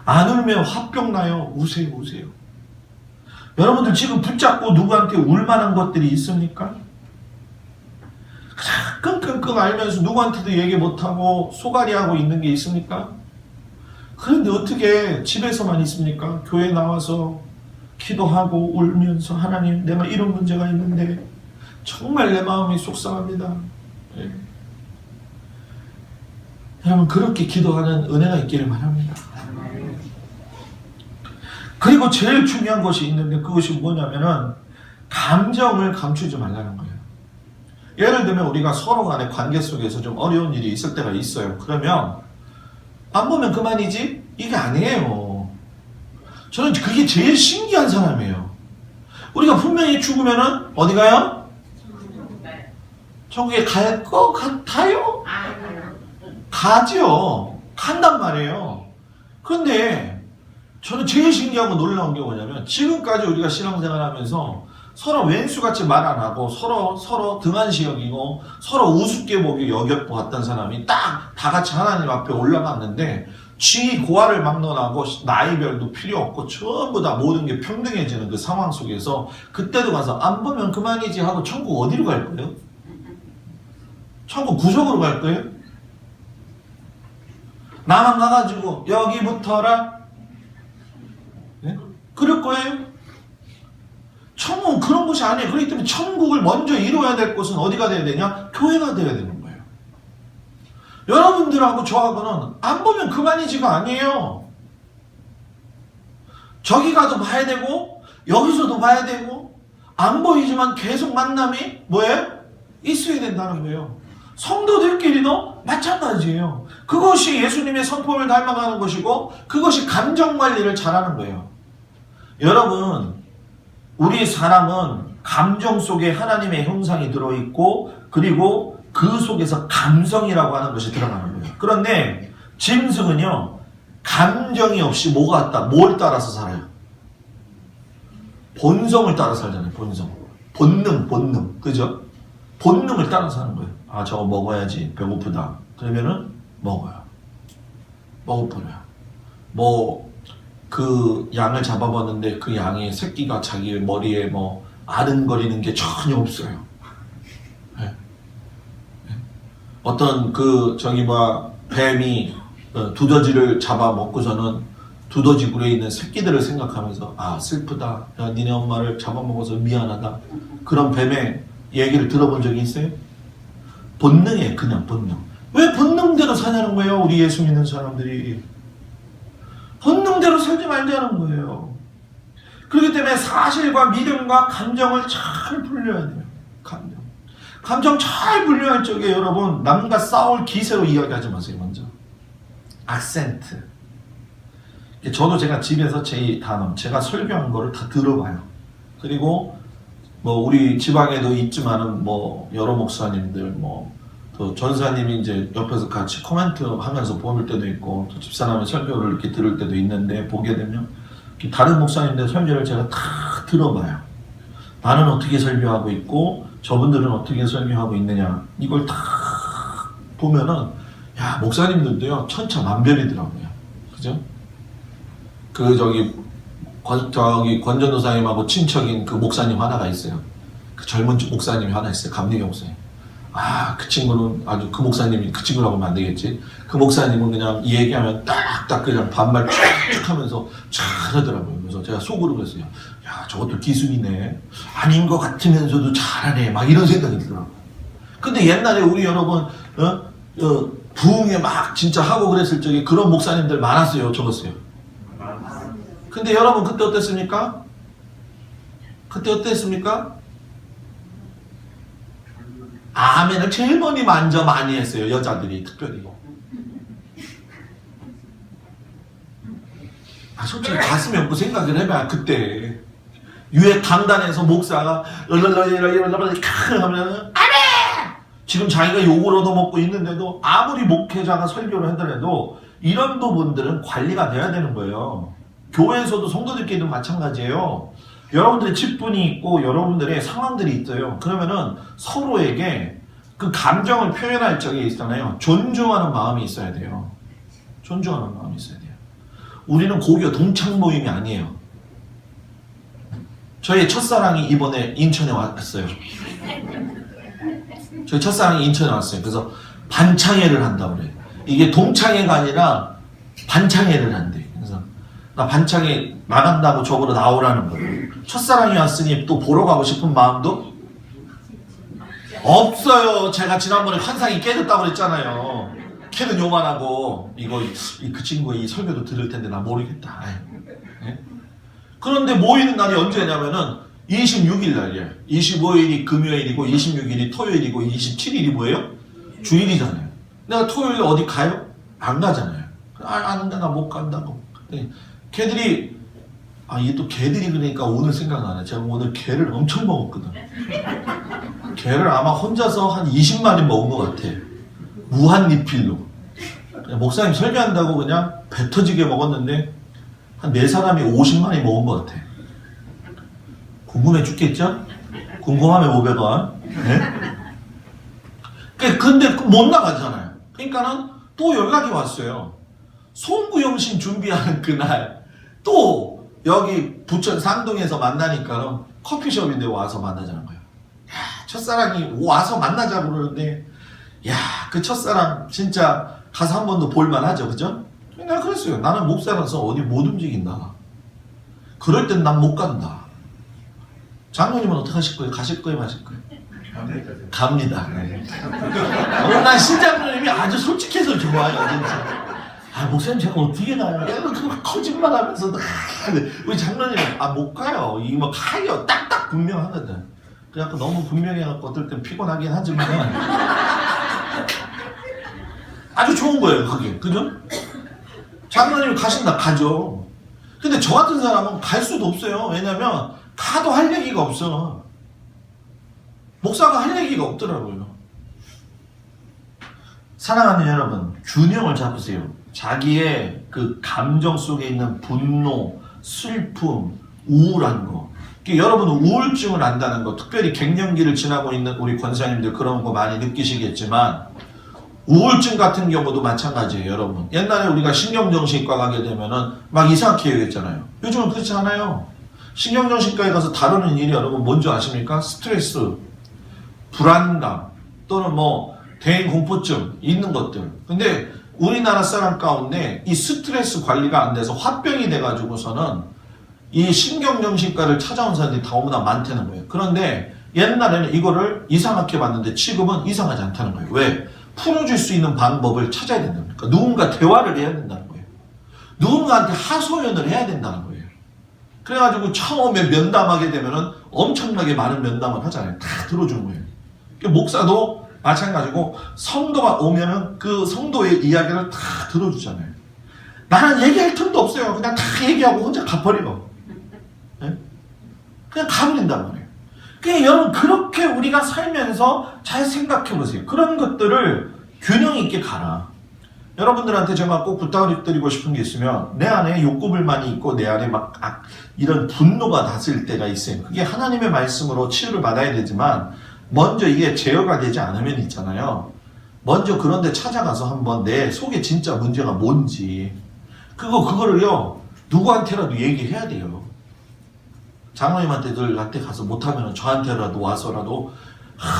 안 울면 화병 나요. 우세요. 여러분들 지금 붙잡고 누구한테 울만한 것들이 있습니까? 끙끙끙 앓면서 누구한테도 얘기 못하고 소갈이하고 있는 게 있습니까? 그런데 어떻게 집에서만 있습니까? 교회 나와서 기도하고 울면서 하나님 내가 이런 문제가 있는데 정말 내 마음이 속상합니다. 네. 여러분 그렇게 기도하는 은혜가 있기를 바랍니다. 그리고 제일 중요한 것이 있는데 그것이 뭐냐면은 감정을 감추지 말라는 거예요. 예를 들면 우리가 서로 간의 관계 속에서 좀 어려운 일이 있을 때가 있어요. 그러면 안 보면 그만이지? 이게 아니에요. 저는 그게 제일 신기한 사람이에요. 우리가 분명히 죽으면은 어디 가요? 천국에 갈 것 같아요? 가죠. 간단 말이에요. 그런데 저는 제일 신기하고 놀라운 게 뭐냐면 지금까지 우리가 신앙생활 하면서 서로 왼수같이 말 안 하고 서로 등한시 여기고 서로 우습게 여겨보았던 사람이 딱 다 같이 하나님 앞에 올라갔는데 지 고아를 막론하고 나이별도 필요 없고 전부 다 모든 게 평등해지는 그 상황 속에서 그때도 가서 안 보면 그만이지 하고 천국 어디로 갈 거예요? 천국 구석으로 갈 거예요? 나만 가가지고 여기 붙어라? 네? 그럴 거예요? 천국은 그런 곳이 아니에요. 그렇기 때문에 천국을 먼저 이루어야 될 곳은 어디가 돼야 되냐? 교회가 돼야 되는 거예요. 여러분들하고 저하고는 안 보면 그만이지가 아니에요. 저기 가도 봐야 되고 여기서도 봐야 되고 안 보이지만 계속 만남이 뭐예요? 있어야 된다는 거예요. 성도들끼리도 마찬가지예요. 그것이 예수님의 성품을 닮아가는 것이고 그것이 감정관리를 잘하는 거예요. 여러분, 우리 사람은 감정 속에 하나님의 형상이 들어있고 그리고 그 속에서 감성이라고 하는 것이 들어가는 거예요. 그런데 짐승은요, 감정이 없이 뭐가 왔다? 뭘 따라서 살아요? 본성을 따라 살잖아요. 본능. 그죠? 본능을 따라 사는 거예요. 아, 저거 먹어야지. 배고프다. 그러면은 먹어요. 먹어버려요. 그 양을 잡아봤는데 그 양의 새끼가 자기 머리에 아른거리는 게 전혀 없어요. 네. 어떤 뱀이 두더지를 잡아먹고서는 두더지 굴에 있는 새끼들을 생각하면서 슬프다. 야, 니네 엄마를 잡아먹어서 미안하다. 그런 뱀의 얘기를 들어본 적이 있어요? 본능이에요. 그냥 본능. 왜 본능대로 사냐는 거예요? 우리 예수 믿는 사람들이. 본능대로 살지 말자는 거예요. 그렇기 때문에 사실과 믿음과 감정을 잘 분류해야 돼요. 감정 잘 분류할 적에 여러분 남과 싸울 기세로 이야기하지 마세요. 먼저 악센트. 저도 제가 집에서 제가 설교한 거를 다 들어봐요. 그리고 우리 지방에도 있지만은 여러 목사님들 또 전사님이 이제 옆에서 같이 코멘트 하면서 보는 때도 있고 또 집사람의 설교를 이렇게 들을 때도 있는데 보게 되면 다른 목사님들 설교를 제가 다 들어봐요. 나는 어떻게 설교하고 있고 저분들은 어떻게 설교하고 있느냐 이걸 다 보면은 목사님들도요 천차만별이더라고요. 그죠? 권전도사님하고 친척인 그 목사님 하나가 있어요. 그 젊은 목사님이 하나 있어요. 감리교 목사님. 그 친구는 그 목사님이 그 친구라고 하면 안 되겠지. 그 목사님은 그냥 얘기하면 딱딱 그냥 반말 쭉 하면서 잘하더라고요. 그래서 제가 속으로 그랬어요. 야, 저것도 기술이네. 아닌 것 같으면서도 잘하네. 막 이런 생각이 들더라고요. 근데 옛날에 우리 여러분, 부흥회 막 진짜 하고 그랬을 적에 그런 목사님들 많았어요. 적었어요. 근데 여러분 그때 어땠습니까? 아멘을 제일 먼저 많이 했어요. 여자들이 특별히. 솔직히 가슴이 없고 생각을 해봐야 그때 유해 강단에서 목사가 하면은 아멘! 지금 자기가 욕을 얻어먹고 있는데도 아무리 목회자가 설교를 하더라도 이런 부분들은 관리가 돼야 되는 거예요. 교회에서도 성도들끼리도 마찬가지예요. 여러분들의 직분이 있고 여러분들의 상황들이 있어요. 그러면은 서로에게 그 감정을 표현할 적에 있잖아요. 존중하는 마음이 있어야 돼요. 존중하는 마음이 있어야 돼요. 우리는 고교 동창 모임이 아니에요. 저희 첫사랑이 이번에 인천에 왔어요. 저희 첫사랑이 인천에 왔어요. 그래서 반창회를 한다고 그래요. 이게 동창회가 아니라 반창회를 한대. 그래서 나 반창회 나간다고 저보러 나오라는 거예요. 첫사랑이 왔으니 또 보러 가고 싶은 마음도 없어요. 제가 지난번에 환상이 깨졌다고 그랬잖아요. 걔는 요만하고 그 친구 이 설교도 들을 텐데 나 모르겠다. 네? 그런데 모이는 날이 언제냐면은 26일 날이에요. 25일이 금요일이고 26일이 토요일이고 27일이 뭐예요? 주일이잖아요. 내가 토요일에 어디 가요? 안 가잖아요. 아는데 나 못 간다고. 걔들이 이게 또 개들이 그러니까 오늘 생각나네. 제가 오늘 개를 엄청 먹었거든. 걔를 아마 혼자서 한 20마리 먹은 것 같아. 무한 리필로. 목사님 설교한다고 그냥 배 터지게 먹었는데 한 4사람이 50마리 먹은 것 같아. 궁금해 죽겠죠? 궁금하면 500원. 네? 근데 못 나가잖아요. 그러니까는 또 연락이 왔어요. 송구영신 준비하는 그날 또 여기 부천 상동에서 만나니까 커피숍인데 와서 만나자는 거예요. 야, 첫사랑이 와서 만나자고 그러는데 야, 그 첫사랑 진짜 가서 한 번 더 볼만하죠. 그죠? 내가 그랬어요. 나는 목사라서 어디 못 움직인다. 그럴 땐 난 못 간다. 장로님은 어떻게 하실 거예요? 가실 거예요? 마실 거예요? 갑니다. 네. 난 신장로님이 아주 솔직해서 좋아요. 진짜. 아, 목사님 제가 어떻게 가요? 그거 거짓말 하면서 우리 장로님은 못 가요. 이 뭐 가요. 딱딱 분명하거든. 그래갖고 너무 분명해갖고 어떨 땐 피곤하긴 하지만 아주 좋은 거예요. 그게. 그죠? 장로님이 가신다. 가죠. 근데 저 같은 사람은 갈 수도 없어요. 왜냐면 가도 할 얘기가 없어. 목사가 할 얘기가 없더라고요. 사랑하는 여러분, 균형을 잡으세요. 자기의 그 감정 속에 있는 분노, 슬픔, 우울한 거. 여러분은 우울증을 안다는 거, 특별히 갱년기를 지나고 있는 우리 권사님들 그런 거 많이 느끼시겠지만 우울증 같은 경우도 마찬가지예요. 여러분, 옛날에 우리가 신경정신과 가게 되면은 막 이상하게 얘기했잖아요. 요즘은 그렇지 않아요. 신경정신과에 가서 다루는 일이 여러분 뭔지 아십니까? 스트레스, 불안감, 또는 뭐 대인공포증 있는 것들. 근데 우리나라 사람 가운데 이 스트레스 관리가 안 돼서 화병이 돼가지고서는 이 신경정신과를 찾아온 사람들이 너무나 많다는 거예요. 그런데 옛날에는 이거를 이상하게 봤는데 지금은 이상하지 않다는 거예요. 왜? 풀어줄 수 있는 방법을 찾아야 된다는 거예요. 그러니까 누군가 대화를 해야 된다는 거예요. 누군가한테 하소연을 해야 된다는 거예요. 그래가지고 처음에 면담하게 되면은 엄청나게 많은 면담을 하잖아요. 다 들어주는 거예요. 목사도 마찬가지고 성도가 오면은 그 성도의 이야기를 다 들어주잖아요. 나는 얘기할 틈도 없어요. 그냥 다 얘기하고 혼자 가버려. 네? 그냥 가버린단 말이에요. 그냥 여러분 그렇게 우리가 살면서 잘 생각해 보세요. 그런 것들을 균형 있게 가라. 여러분들한테 제가 꼭 부탁을 드리고 싶은 게 있으면 내 안에 욕구불만이 있고 내 안에 막 이런 분노가 났을 때가 있어요. 그게 하나님의 말씀으로 치유를 받아야 되지만 먼저 이게 제어가 되지 않으면 있잖아요. 먼저 그런데 찾아가서 한번 내 속에 진짜 문제가 뭔지 그거를요 누구한테라도 얘기해야 돼요. 장로님한테 가서 못하면 저한테라도 와서라도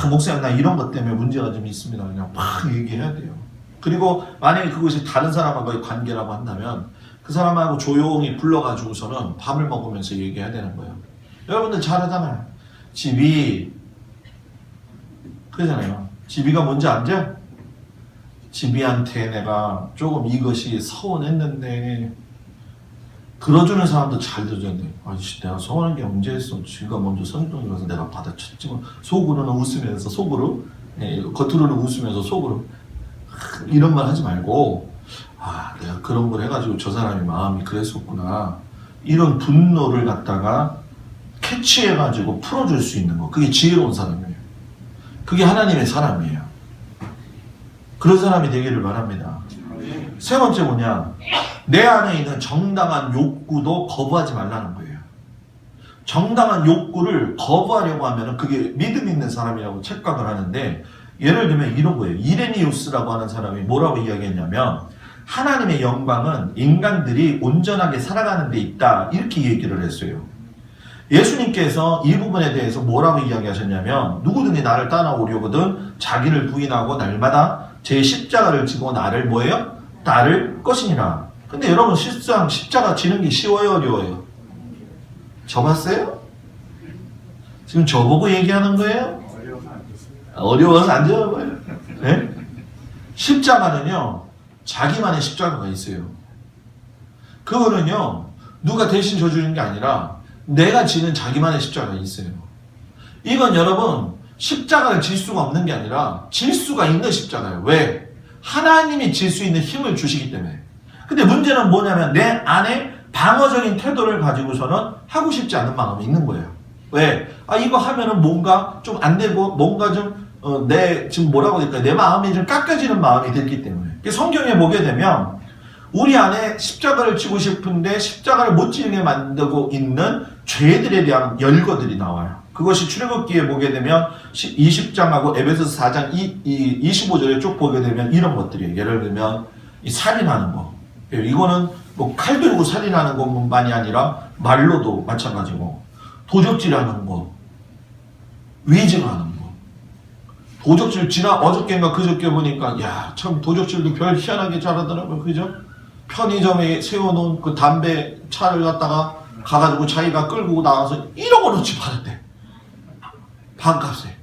목사님 나 이런 것 때문에 문제가 좀 있습니다. 그냥 막 얘기해야 돼요. 그리고 만약에 그것이 다른 사람하고의 관계라고 한다면 그 사람하고 조용히 불러가지고서는 밥을 먹으면서 얘기해야 되는 거예요. 여러분들 잘하잖아요. 그러잖아요. 지비가 뭔지 알죠? 지비한테 내가 조금 이것이 서운했는데 들어주는 사람도 잘 들어줬네. 아저씨 내가 서운한 게 언제였어? 지가 먼저 성경에 가서 내가 받아쳤지만 속으로는 웃으면서 겉으로는 웃으면서 속으로 이런 말 하지 말고 내가 그런 걸 해가지고 저 사람이 마음이 그랬었구나. 이런 분노를 갖다가 캐치해가지고 풀어줄 수 있는 거. 그게 지혜로운 사람이에요. 그게 하나님의 사람이에요. 그런 사람이 되기를 바랍니다. 세 번째 뭐냐? 내 안에 있는 정당한 욕구도 거부하지 말라는 거예요. 정당한 욕구를 거부하려고 하면 그게 믿음 있는 사람이라고 착각을 하는데 예를 들면 이런 거예요. 이레니우스라고 하는 사람이 뭐라고 이야기했냐면 하나님의 영광은 인간들이 온전하게 살아가는 데 있다. 이렇게 얘기를 했어요. 예수님께서 이 부분에 대해서 뭐라고 이야기하셨냐면 누구든지 나를 따라오려거든 자기를 부인하고 날마다 제 십자가를 지고 나를 뭐예요? 따를 것이니라. 근데 여러분 실상 십자가 지는 게 쉬워요? 어려워요? 저 봤어요? 지금 저보고 얘기하는 거예요? 어려워서 안 되어봐요. 네? 십자가는요 자기만의 십자가가 있어요. 그거는요 누가 대신 져주는 게 아니라 내가 지는 자기만의 십자가가 있어요. 이건 여러분 십자가를 질 수가 없는 게 아니라 질 수가 있는 십자가예요. 왜? 하나님이 질 수 있는 힘을 주시기 때문에. 근데 문제는 뭐냐면 내 안에 방어적인 태도를 가지고서는 하고 싶지 않은 마음이 있는 거예요. 왜? 이거 하면은 뭔가 좀 안 되고 뭔가 좀 지금 뭐라고 해야 될까? 내 마음이 좀 깎여지는 마음이 들기 때문에. 성경에 보게 되면 우리 안에 십자가를 지고 싶은데 십자가를 못 지게 만들고 있는 죄들에 대한 열거들이 나와요. 그것이 출애굽기에 보게 되면 20장하고 에베소서 4장 25절에 쭉 보게 되면 이런 것들이에요. 예를 들면 이 살인하는 거. 이거는 뭐 칼 들고 살인하는 것만이 아니라 말로도 마찬가지고, 도적질하는 거, 위증하는 거. 도적질 어저께인가 그저께 보니까 참 도적질도 별 희한하게 잘하더라고요. 그죠? 편의점에 세워놓은 그 담배 차를 갖다가 가가지고 자기가 끌고 나가서 1억 원어치 팔았대. 반값에.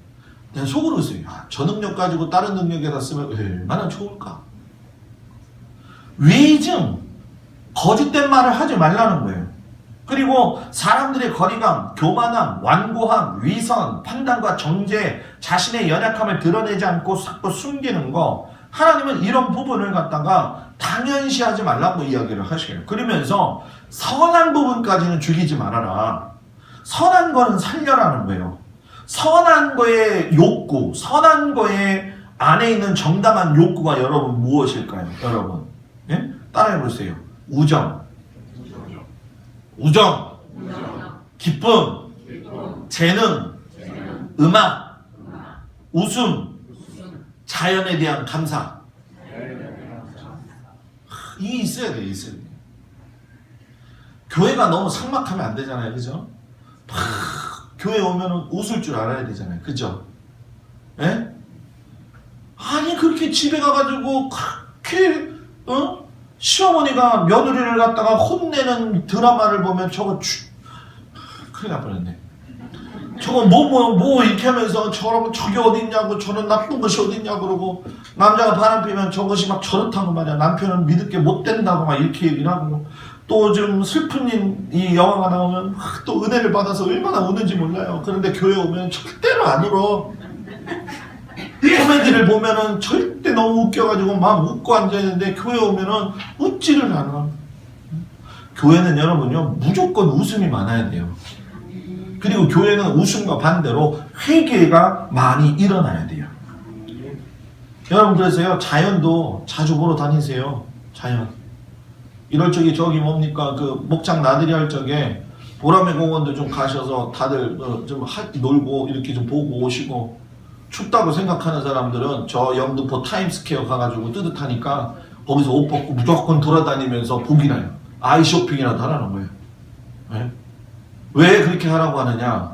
내가 속으로 했어요. 저 능력 가지고 다른 능력에다 쓰면 얼마나 좋을까. 위증, 거짓된 말을 하지 말라는 거예요. 그리고 사람들의 거리감, 교만함, 완고함, 위선, 판단과 정죄, 자신의 연약함을 드러내지 않고 자꾸 숨기는 거, 하나님은 이런 부분을 갖다가 당연시하지 말라고 이야기를 하셔요. 그러면서 선한 부분까지는 죽이지 말아라. 선한 거는 살려라는 거예요. 선한 거의 욕구, 선한 거의 안에 있는 정당한 욕구가 여러분 무엇일까요? 여러분, 예? 따라해 보세요. 우정, 기쁨, 재능, 음악, 웃음, 자연에 대한 감사. 이게 있어야 돼요. 있어야 돼요. 교회가 너무 삭막하면 안 되잖아요. 그죠? 교회 오면은 웃을 줄 알아야 되잖아요. 그죠? 예? 아니 그렇게 집에 가가지고 그렇게 시어머니가 며느리를 갖다가 혼내는 드라마를 보면 저거 큰일 날 뻔했네. 저거 뭐 이렇게 하면서 저게 어딨냐고, 저런 나쁜 것이 어딨냐고 그러고, 남자가 바람 피면 저것이 막 저렇다고 말이야. 남편은 믿을 게 못 된다고 막 이렇게 얘기를 하고, 또 좀 슬픈 이 영화가 나오면 또 은혜를 받아서 얼마나 우는지 몰라요. 그런데 교회 오면 절대로 안 울어. 코미디를 보면은 절대 너무 웃겨가지고 막 웃고 앉아있는데, 교회 오면은 웃지를 않아. 교회는 여러분요, 무조건 웃음이 많아야 돼요. 그리고 교회는 웃음과 반대로 회개가 많이 일어나야 돼요. 여러분, 그래서요, 자연도 자주 보러 다니세요. 자연. 이럴 적에 저기 뭡니까, 그 목장 나들이 할 적에 보라매 공원도 좀 가셔서 다들 좀 놀고 이렇게 좀 보고 오시고, 춥다고 생각하는 사람들은 저 영등포 타임스퀘어 가가지고 뜨뜻하니까 거기서 옷 벗고 무조건 돌아다니면서 복이나요. 아이 쇼핑이라도 하라는 거예요. 네? 왜 그렇게 하라고 하느냐?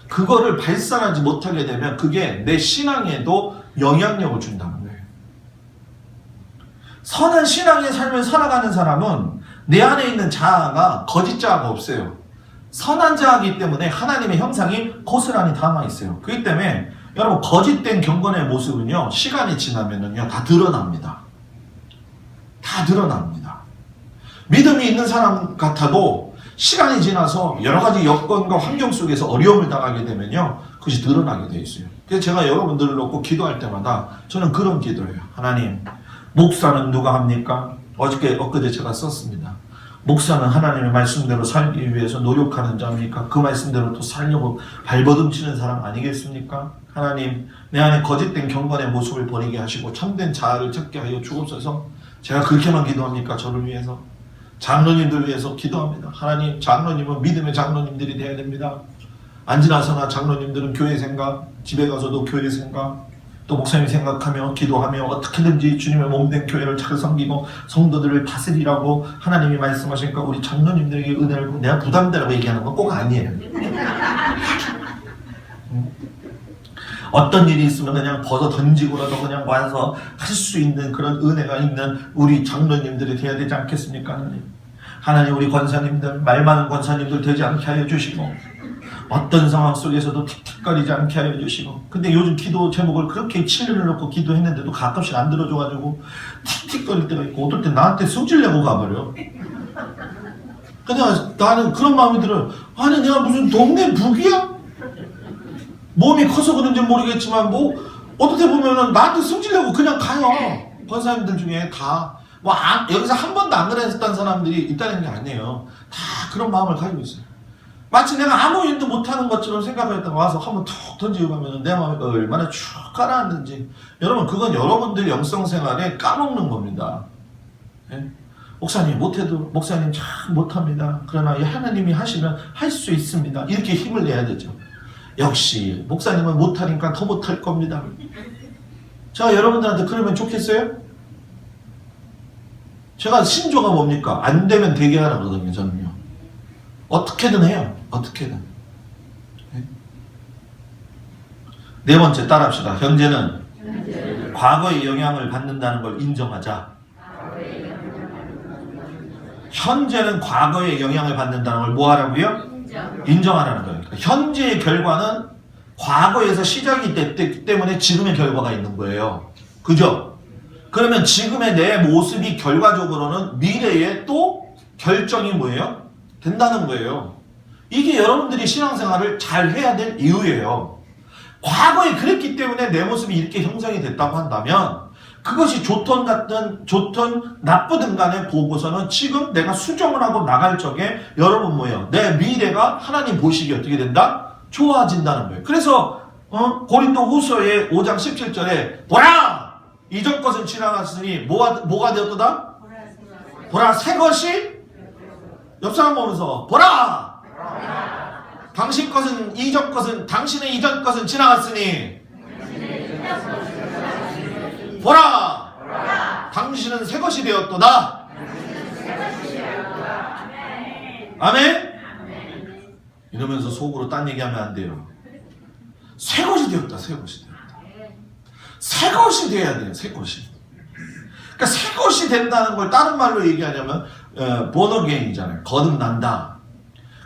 그거를 발산하지 못하게 되면 그게 내 신앙에도 영향력을 준다는 거예요. 선한 신앙의 삶을 살아가는 사람은 내 안에 있는 자아가 거짓 자아가 없어요. 선한 자아이기 때문에 하나님의 형상이 고스란히 담아 있어요. 그렇기 때문에 여러분, 거짓된 경건의 모습은요, 시간이 지나면은요, 다 드러납니다. 다 드러납니다. 믿음이 있는 사람 같아도 시간이 지나서 여러 가지 여건과 환경 속에서 어려움을 당하게 되면요, 그것이 드러나게 돼 있어요. 그래서 제가 여러분들을 놓고 기도할 때마다 저는 그런 기도예요. 하나님, 목사는 누가 합니까? 엊그제 제가 썼습니다. 목사는 하나님의 말씀대로 살기 위해서 노력하는 자입니까? 그 말씀대로 또 살려고 발버둥치는 사람 아니겠습니까? 하나님, 내 안에 거짓된 경건의 모습을 버리게 하시고 참된 자아를 찾게 하여 주옵소서. 제가 그렇게만 기도합니까? 저를 위해서. 장로님들 위해서 기도합니다. 하나님, 장로님은 믿음의 장로님들이 되어야 됩니다. 안 지나서나 장로님들은 교회 생각, 집에 가서도 교회 생각, 또 목사님 생각하며 기도하며 어떻게든지 주님의 몸된 교회를 잘 섬기고 성도들을 다스리라고 하나님이 말씀하시니까 우리 장로님들에게 은혜를, 내가 부담되라고 얘기하는 건 꼭 아니에요. 어떤 일이 있으면 그냥 벗어 던지고라도 그냥 와서 할 수 있는 그런 은혜가 있는 우리 장로님들이 되어야 되지 않겠습니까? 하나님, 하나님, 우리 권사님들, 말 많은 권사님들 되지 않게 하여 주시고, 어떤 상황 속에서도 틱틱거리지 않게 하여 주시고. 근데 요즘 기도 제목을 그렇게 칠년을 놓고 기도했는데도 가끔씩 안 들어줘가지고 틱틱거릴 때가 있고, 어떨 때 나한테 승질내고 가버려. 근데 나는 그런 마음이 들어요. 아니, 내가 무슨 동네 북이야? 몸이 커서 그런지 모르겠지만 어떻게 보면은 나한테 승질내고 그냥 가요. 권사님들 중에 다 여기서 한 번도 안 그랬던 사람들이 있다는 게 아니에요. 다 그런 마음을 가지고 있어요. 마치 내가 아무 일도 못하는 것처럼 생각했다가 와서 한번 툭 던지고 가면 내 마음이 얼마나 쭉 가라앉는지. 여러분, 그건 여러분들 영성생활에 까먹는 겁니다. 예? 목사님 못해도 목사님 참 못합니다. 그러나 하나님이 하시면 할 수 있습니다. 이렇게 힘을 내야 되죠. 역시 목사님은 못하니까 더 못할 겁니다. 제가 여러분들한테 그러면 좋겠어요? 제가 신조가 뭡니까? 안 되면 되게 하라거든요. 저는요. 어떻게든 해요. 어떻게든. 네 번째 따라합시다. 현재는 과거의 영향을 받는다는 걸 인정하자. 현재는 과거의 영향을 받는다는 걸 뭐 하라고요? 인정하라는 거예요. 그러니까 현재의 결과는 과거에서 시작이 됐기 때문에 지금의 결과가 있는 거예요. 그죠? 그러면 지금의 내 모습이 결과적으로는 미래에 또 결정이 뭐예요? 된다는 거예요. 이게 여러분들이 신앙생활을 잘 해야 될 이유예요. 과거에 그랬기 때문에 내 모습이 이렇게 형성이 됐다고 한다면 그것이 좋든 나쁘든 간에 보고서는 지금 내가 수정을 하고 나갈 적에 여러분 뭐예요? 내 미래가 하나님 보시기에 어떻게 된다? 좋아진다는 거예요. 그래서 고린도 후서의 5장 17절에 보라! 이전 것은 지나갔으니 뭐가 되었도다? 보라 새 것이 옆 사람 보면서 보라! 당신 것은 이전 것은 당신의 이전 것은 지나갔으니 보라! 당신은 새 것이 되었도다. 아멘? 이러면서 속으로 딴 얘기하면 안 돼요. 새 것이 되었다. 새 것이 되었다. 새 것이 돼야 돼요. 새 것이. 그러니까 새 것이 된다는 걸 다른 말로 얘기하냐면 본어게인이잖아요. 거듭난다.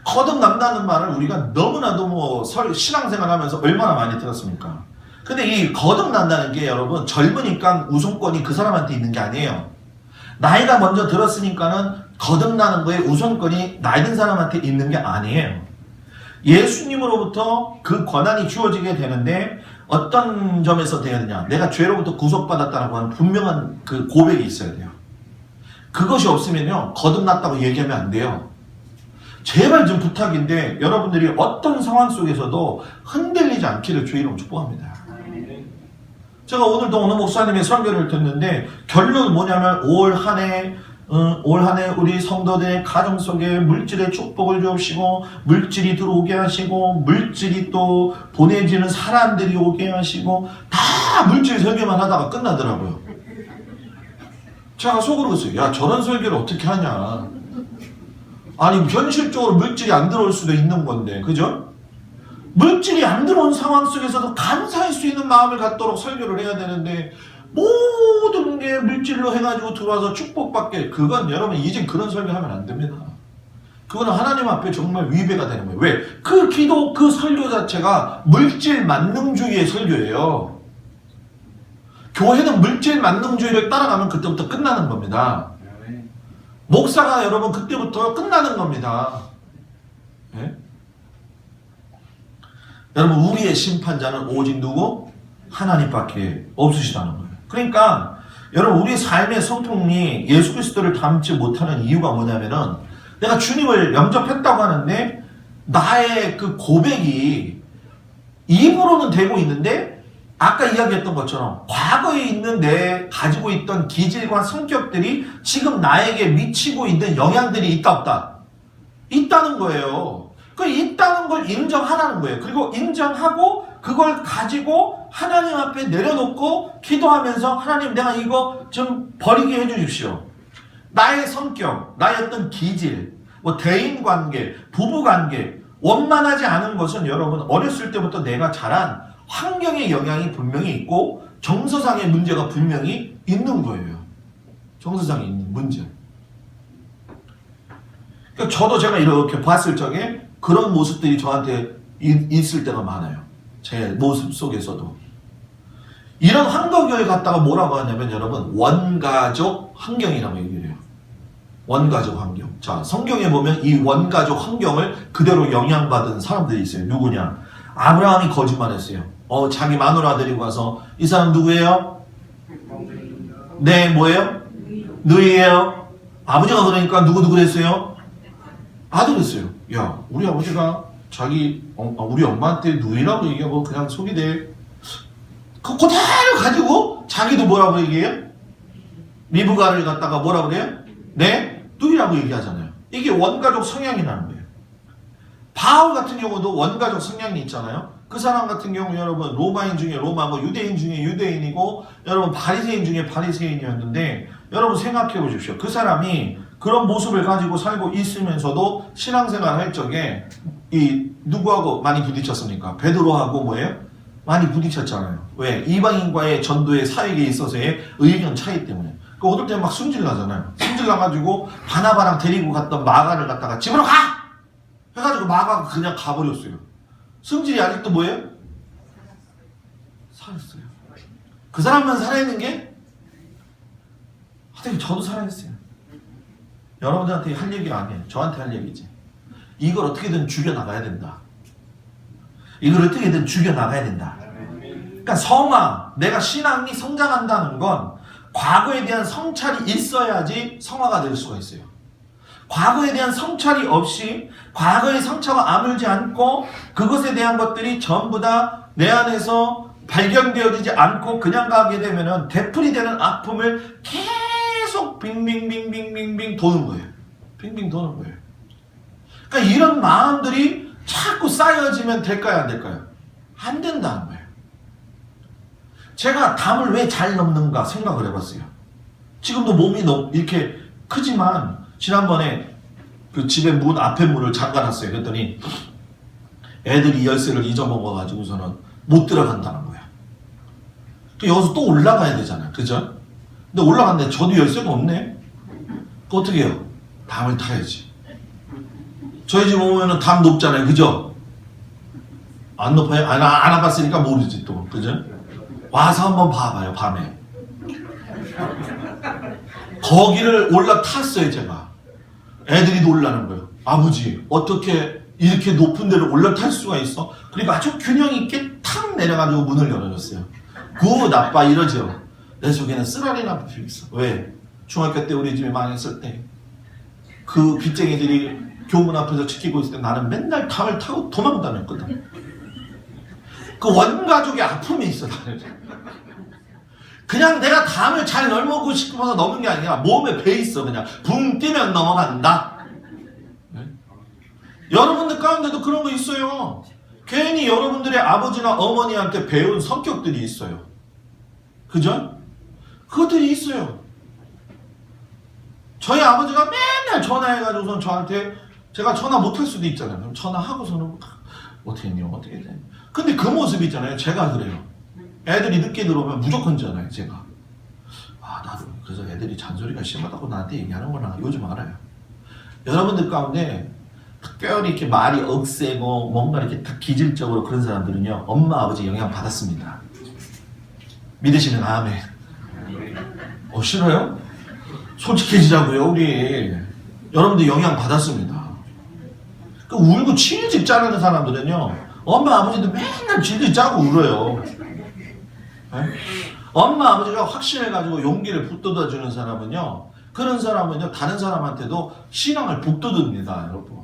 거듭난다는 말을 우리가 너무나도 신앙생활 하면서 얼마나 많이 들었습니까? 근데 이 거듭난다는 게 여러분 젊으니까 우선권이 그 사람한테 있는 게 아니에요. 나이가 먼저 들었으니까는 거듭나는 거에 우선권이 나이 든 사람한테 있는 게 아니에요. 예수님으로부터 그 권한이 주어지게 되는데 어떤 점에서 돼야 되냐? 내가 죄로부터 구속받았다라고 하는 분명한 그 고백이 있어야 돼요. 그것이 없으면요 거듭났다고 얘기하면 안 돼요. 제발 좀 부탁인데 여러분들이 어떤 상황 속에서도 흔들리지 않기를 주의 이름으로 축복합니다. 제가 오늘도 어느 목사님의 설교를 듣는데 결론은 뭐냐면 올 한 해 우리 성도들의 가정 속에 물질의 축복을 주옵시고 물질이 들어오게 하시고 물질이 또 보내지는 사람들이 오게 하시고 다 물질 설교만 하다가 끝나더라고요. 제가 속으로 그랬어요. 야 저런 설교를 어떻게 하냐. 아니 현실적으로 물질이 안 들어올 수도 있는 건데 그죠? 물질이 안 들어온 상황 속에서도 감사할 수 있는 마음을 갖도록 설교를 해야 되는데 모든 게 물질로 해가지고 들어와서 축복받게 그건 여러분 이제 그런 설교하면 안 됩니다. 그거는 하나님 앞에 정말 위배가 되는 거예요. 왜? 그 기도 그 설교 자체가 물질 만능주의의 설교예요. 교회는 물질 만능주의를 따라가면 그때부터 끝나는 겁니다. 목사가 여러분 그때부터 끝나는 겁니다. 네? 여러분 우리의 심판자는 오직 누구? 하나님밖에 없으시다는 거예요. 그러니까 여러분 우리의 삶의 성품이 예수 그리스도를 닮지 못하는 이유가 뭐냐면은 내가 주님을 영접했다고 하는데 나의 그 고백이 입으로는 되고 있는데 아까 이야기했던 것처럼 과거에 있는 내 가지고 있던 기질과 성격들이 지금 나에게 미치고 있는 영향들이 있다 없다? 있다는 거예요. 그 있다는 걸 인정하라는 거예요. 그리고 인정하고 그걸 가지고 하나님 앞에 내려놓고 기도하면서 하나님 내가 이거 좀 버리게 해주십시오. 나의 성격, 나의 어떤 기질, 대인관계, 부부관계 원만하지 않은 것은 여러분 어렸을 때부터 내가 자란 환경의 영향이 분명히 있고 정서상의 문제가 분명히 있는 거예요. 정서상에 있는 문제. 그러니까 저도 제가 이렇게 봤을 적에 그런 모습들이 저한테 있을 때가 많아요. 제 모습 속에서도. 이런 환경에 갔다가 뭐라고 하냐면 여러분 원가족 환경이라고 얘기를 해요. 원가족 환경. 자, 성경에 보면 이 원가족 환경을 그대로 영향받은 사람들이 있어요. 누구냐? 아브라함이 거짓말했어요. 자기 마누라 데리고 와서 이 사람 누구예요? 네, 뭐예요? 누이예요. 아버지가 그러니까 누구 그랬어요? 아들했어요. 야, 우리 아버지가 우리 엄마한테 누이라고 얘기하고 그냥 속이 돼. 그 그대로 가지고 자기도 뭐라고 얘기해요? 미부가를 갖다가 뭐라고 그래요? 네? 누이라고 얘기하잖아요. 이게 원가족 성향이라는 거예요. 바울 같은 경우도 원가족 성향이 있잖아요. 그 사람 같은 경우 여러분 로마인 중에 로마고 유대인 중에 유대인이고 여러분 바리새인 중에 바리새인이었는데 여러분 생각해 보십시오. 그 사람이 그런 모습을 가지고 살고 있으면서도 신앙생활 할 적에 누구하고 많이 부딪혔습니까? 베드로하고 뭐예요? 많이 부딪혔잖아요. 왜? 이방인과의 전도의 사역에 있어서의 의견 차이 때문에. 그 어떨 때 막 승질나잖아요. 승질나가지고 바나바랑 데리고 갔던 마가를 갖다가 집으로 가! 해가지고 마가가 그냥 가버렸어요. 승질이 아직도 뭐예요? 살았어요. 그 사람만 살아있는 게 하여튼 저도 살아있어요. 여러분들한테 할 얘기가 아니에요. 저한테 할 얘기지. 이걸 어떻게든 죽여나가야 된다. 이걸 어떻게든 죽여나가야 된다. 그러니까 성화, 내가 신앙이 성장한다는 건 과거에 대한 성찰이 있어야지 성화가 될 수가 있어요. 과거에 대한 성찰이 없이 과거의 상처가 아물지 않고 그것에 대한 것들이 전부 다 내 안에서 발견되어지지 않고 그냥 가게 되면은 되풀이되는 아픔을 계속 빙빙빙빙빙빙 도는 거예요. 빙빙 도는 거예요. 그러니까 이런 마음들이 자꾸 쌓여지면 될까요? 안 될까요? 안 된다는 거예요. 제가 담을 왜 잘 넘는가 생각을 해봤어요. 지금도 몸이 이렇게 크지만 지난번에 그 집에 문 앞에 문을 잠가놨어요. 그랬더니 애들이 열쇠를 잊어먹어가지고서는 못 들어간다는 거야. 여기서 또 올라가야 되잖아요. 그죠? 근데 올라갔는데 저도 열쇠가 없네. 그 어떻게 해요? 담을 타야지. 저희 집 오면은 담 높잖아요. 그죠? 안 높아요? 안 와봤으니까 모르지 또. 그죠? 와서 한번 봐봐요. 밤에. 거기를 올라탔어요. 제가. 애들이 놀라는 거예요. 아버지 어떻게 이렇게 높은 데를 올라탈 수가 있어? 그리고 아주 균형 있게 탁 내려가지고 문을 열어줬어요. 굿 아빠 이러죠. 내 속에는 쓰라리나 부피 있어. 왜? 중학교 때 우리 집이 망했을 때 그 빚쟁이들이 교문 앞에서 지키고 있을 때 나는 맨날 담을 타고 도망다녔거든. 그 원가족의 아픔이 있어. 나는. 그냥 내가 담을 잘 넘어오고 싶어서 넘은 게 아니라 몸에 배 있어. 그냥 붕 뛰면 넘어간다. 네? 여러분들 가운데도 그런 거 있어요. 괜히 여러분들의 아버지나 어머니한테 배운 성격들이 있어요. 그죠? 그것들이 있어요. 저희 아버지가 맨날 전화해가지고선 저한테 제가 전화 못할 수도 있잖아요. 그럼 전화하고서는 어떻게 했냐 어떻게 했냐. 근데 그 모습 있잖아요. 제가 그래요. 애들이 늦게 들어오면 무조건 전화해요. 제가. 나도 그래서 애들이 잔소리가 심하다고 나한테 얘기하는구나 요즘 알아요. 여러분들 가운데 특별히 이렇게 말이 억세고 뭔가 이렇게 딱 기질적으로 그런 사람들은요 엄마 아버지 영향 받았습니다. 믿으시면 아멘. 싫어요? 솔직해지자고요 우리. 여러분들 영향 받았습니다. 그 울고 질질 짜는 사람들은요 엄마 아버지도 맨날 질질 짜고 울어요. 네? 엄마 아버지가 확신해가지고 용기를 북돋아주는 사람은요 그런 사람은요 다른 사람한테도 신앙을 북돋웁니다 여러분.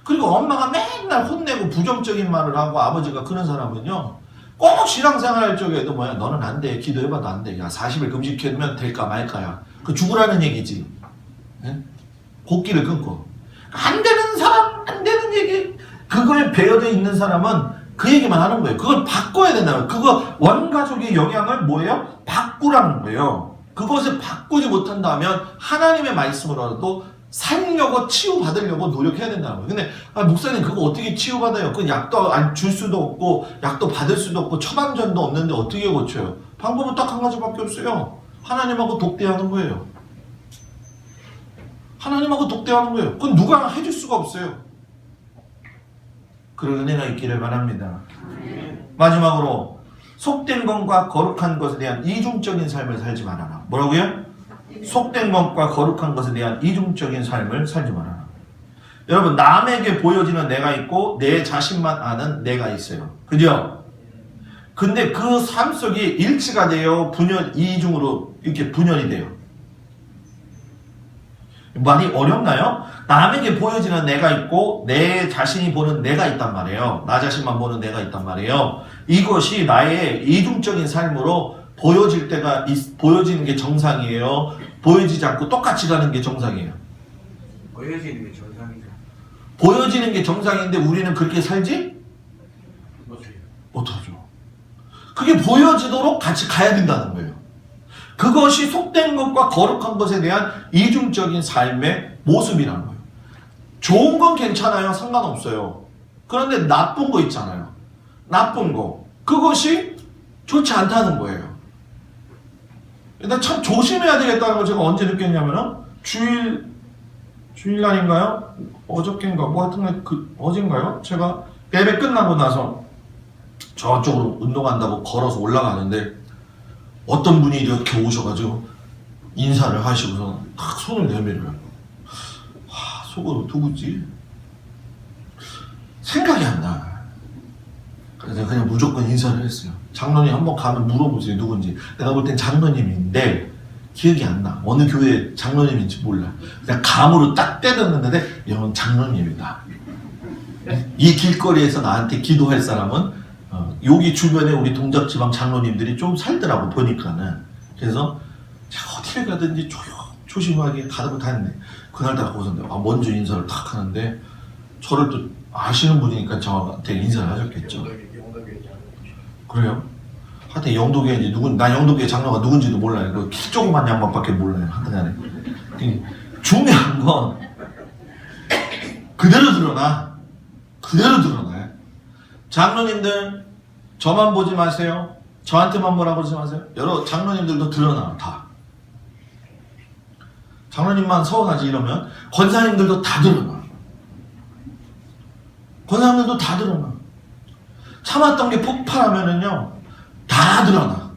그리고 엄마가 맨날 혼내고 부정적인 말을 하고 아버지가 그런 사람은요 꼭 신앙생활 할 적에도 뭐야 너는 안 돼 기도해봐도 안 돼 야 40일 금식하면 될까 말까야 그 죽으라는 얘기지. 네? 곡기를 끊고 안 되는 사람 안 되는 얘기 그거에 배어져 있는 사람은 그 얘기만 하는 거예요. 그걸 바꿔야 된다는 거예요. 그거 원가족의 영향을 뭐예요? 바꾸라는 거예요. 그것을 바꾸지 못한다면 하나님의 말씀으로라도 살려고 치유받으려고 노력해야 된다는 거예요. 근데 목사님 그거 어떻게 치유받아요? 그 약도 안 줄 수도 없고 약도 받을 수도 없고 처방전도 없는데 어떻게 고쳐요? 방법은 딱 한 가지밖에 없어요. 하나님하고 독대하는 거예요. 하나님하고 독대하는 거예요. 그건 누가 해줄 수가 없어요. 그런 은혜가 있기를 바랍니다. 마지막으로 속된 것과 거룩한 것에 대한 이중적인 삶을 살지 말아라. 뭐라고요? 속된 것과 거룩한 것에 대한 이중적인 삶을 살지 말아라. 여러분 남에게 보여지는 내가 있고 내 자신만 아는 내가 있어요. 그죠? 근데 그 삶 속이 일치가 돼요? 이중으로 이렇게 분열이 돼요. 말이 어렵나요? 남에게 보여지는 내가 있고 내 자신이 보는 내가 있단 말이에요. 나 자신만 보는 내가 있단 말이에요. 이것이 나의 이중적인 삶으로 보여지는 게 정상이에요. 보여지지 않고 똑같이 가는 게 정상이에요. 보여지는 게 정상이죠. 보여지는 게 정상인데 우리는 그렇게 살지? 못하죠. 그게 보여지도록 같이 가야 된다는 거예요. 그것이 속된 것과 거룩한 것에 대한 이중적인 삶의 모습이라는 거예요. 좋은 건 괜찮아요. 상관없어요. 그런데 나쁜 거 있잖아요. 나쁜 거. 그것이 좋지 않다는 거예요. 일단 참 조심해야 되겠다는 걸 제가 언제 느꼈냐면은 주일날인가요? 어저께인가? 뭐 하여튼 어젠가요? 제가 예배 끝나고 나서 저쪽으로 운동한다고 걸어서 올라가는데 어떤 분이 이렇게 오셔가지고 인사를 하시고서 탁 손을 내밀어요. 속으로 누구지? 생각이 안 나. 그래서 그냥 무조건 인사를 했어요. 장로님 한번 가면 물어보세요. 누군지. 내가 볼 땐 장로님인데 기억이 안 나. 어느 교회 장로님인지 몰라. 그냥 감으로 딱 때렸는데 이건 장로님이다. 이 길거리에서 나한테 기도할 사람은 여기 주변에 우리 동작지방 장로님들이 좀 살더라고 보니까는. 그래서 제가 어디를 가든지 조심하게 가다고 다녔네. 그날따라 거기서 먼저 인사를 탁 하는데 저를 또 아시는 분이니까 저한테 인사를 하셨겠죠. 그래요? 하여튼 영도교회 난 영도교회 장로가 누군지도 몰라요. 그 키 조그만 양반밖에 몰라요. 하여튼간에 중요한 건 그대로 드러나요. 장로님들 저만 보지 마세요. 저한테만 뭐라고 그러지 마세요. 여러 장로님들도 드러나요. 다. 장로님만 서운하지 이러면 권사님들도 다 드러나. 권사님들도 다 드러나. 참았던 게 폭발하면은요 다 드러나.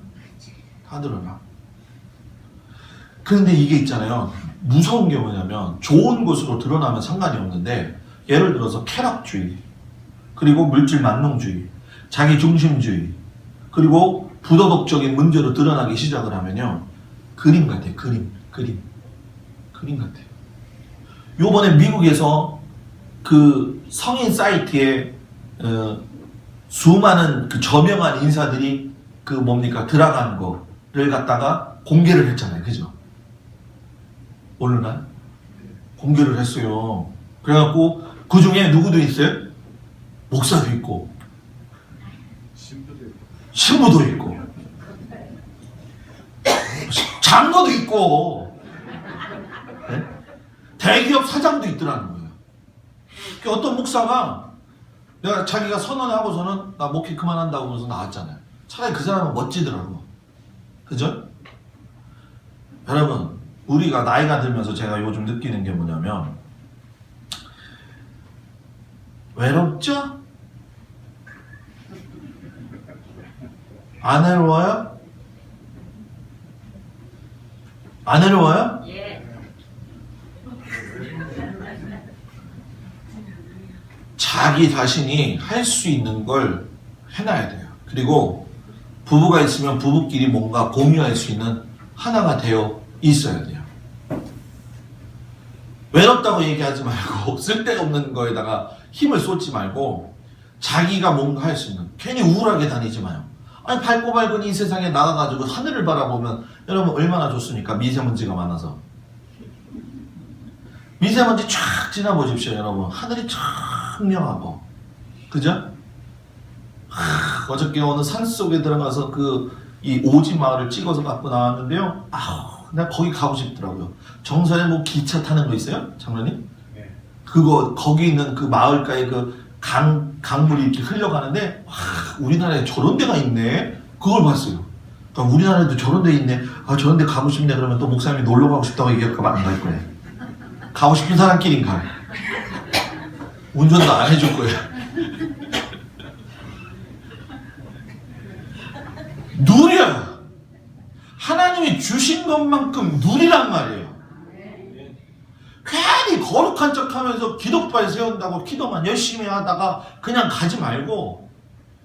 그런데 이게 있잖아요. 무서운 게 뭐냐면 좋은 것으로 드러나면 상관이 없는데 예를 들어서 쾌락주의, 그리고 물질 만능주의, 자기 중심주의, 그리고 부도덕적인 문제로 드러나기 시작을 하면요 그림 같아요. 그림 같아요. 요번에 미국에서 그 성인 사이트에 수많은 그 저명한 인사들이 들어간 거를 갖다가 공개를 했잖아요. 그죠? 오늘날 공개를 했어요. 그래갖고 그 중에 누구도 있어요? 목사도 있고 신부도 있고 장로도 있고 네? 대기업 사장도 있더라는 거예요. 어떤 목사가 자기가 선언하고서는 나 목회 그만한다고 하면서 나왔잖아요. 차라리 그 사람은 멋지더라고. 그죠? 여러분 우리가 나이가 들면서 제가 요즘 느끼는 게 뭐냐면 외롭죠? 안 외로워요? 안 외로워요? 예. 자기 자신이 할 수 있는 걸 해놔야 돼요. 그리고 부부가 있으면 부부끼리 뭔가 공유할 수 있는 하나가 되어 있어야 돼요. 외롭다고 얘기하지 말고 쓸데없는 거에다가 힘을 쏟지 말고 자기가 뭔가 할 수 있는, 괜히 우울하게 다니지 마요. 아니 밝고 밝은 이 세상에 나가가지고 하늘을 바라보면 여러분 얼마나 좋습니까? 미세먼지가 많아서 미세먼지 쫙 지나보십시오. 여러분 하늘이 청명하고 그죠? 어저께 어느 산속에 들어가서 이 오지 마을을 찍어서 갖고 나왔는데요. 나 거기 가고 싶더라고요. 정선에 뭐 기차 타는 거 있어요? 장로님? 네. 거기 있는 그 마을가에 강물이 이렇게 흘러가는데 우리나라에 저런 데가 있네. 그걸 봤어요. 그러니까 우리나라에도 저런 데 있네. 저런 데 가고 싶네. 그러면 또 목사님이 놀러 가고 싶다고 얘기할까 안 갈 거예요. 가고 싶은 사람끼리 가. 운전도 안 해줄 거예요. 누려. 하나님이 주신 것만큼 누리란 말이에요. 괜히 거룩한 척하면서 기독발 세운다고 기도만 열심히 하다가 그냥 가지 말고,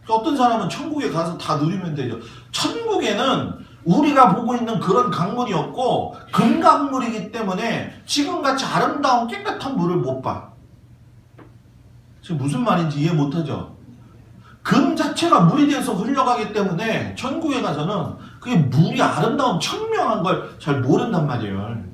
어떤 사람은 천국에 가서 다 누리면 되죠. 천국에는 우리가 보고 있는 그런 강물이었고 금강물이기 때문에 지금같이 아름다운 깨끗한 물을 못 봐. 지금 무슨 말인지 이해 못하죠? 금 자체가 물이 돼서 흘러가기 때문에 천국에 가서는 그게 물이 아름다운 청명한 걸 잘 모른단 말이에요.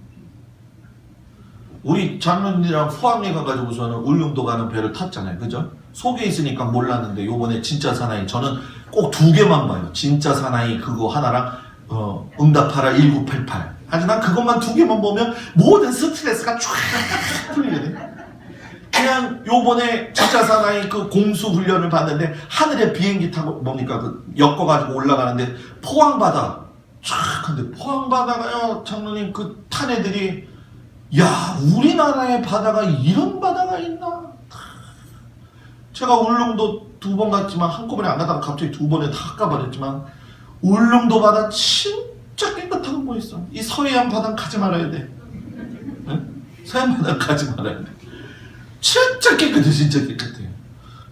우리 장로님이랑 포항에 가가지고서는 울릉도 가는 배를 탔잖아요. 그죠? 속에 있으니까 몰랐는데 요번에 진짜 사나이 저는 꼭 2개만 봐요. 진짜 사나이 그거 하나랑 응답하라 1988. 아주 난 그것만 2개만 보면 모든 스트레스가 쫙 풀리거든. 그냥 요번에 진짜 사나이 그 공수 훈련을 봤는데 하늘에 비행기 타고 뭡니까 그 엮어가지고 올라가는데 포항바다 쫙 근데 포항바다가요 장로님 그 탄 애들이 야 우리나라의 바다가 이런 바다가 있나. 제가 울릉도 2번 갔지만 한꺼번에 안 가다가 갑자기 2번에 다 가버렸지만 울릉도 바다 진짜 깨끗한 거 있어. 이 서해안 바다 가지 말아야 돼. 응? 서해안 바다 가지 말아야 돼. 진짜 깨끗해. 진짜 깨끗해.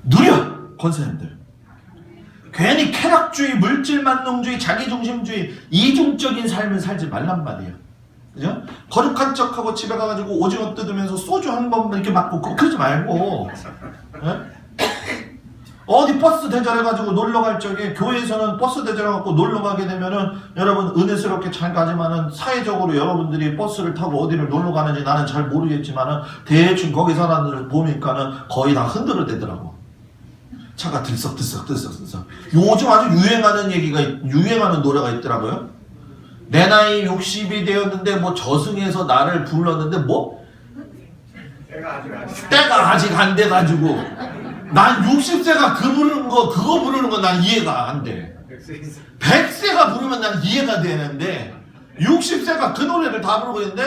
누려 권사님들. 괜히 쾌락주의, 물질만능주의, 자기중심주의 이중적인 삶을 살지 말란 말이에요. 그죠? 거룩한 척하고 집에 가가지고 오징어 뜯으면서 소주 한 번 이렇게 맞고 그러지 말고 어디 버스 대절해가지고 놀러갈 적에 교회에서는 버스 대절해갖고 놀러가게 되면은 여러분 은혜스럽게 잘 가지만은 사회적으로 여러분들이 버스를 타고 어디를 놀러가는지 나는 잘 모르겠지만은 대충 거기 사람들을 보니까는 거의 다 흔들어대더라고. 차가 들썩들썩. 요즘 아주 유행하는 노래가 있더라고요. 내 나이 60이 되었는데 뭐 저승에서 나를 불렀는데 뭐 때가 아직 안 돼가지고 난 60세가 그거 부르는 거 난 이해가 안 돼. 100세가 부르면 난 이해가 되는데 60세가 그 노래를 다 부르고 있는데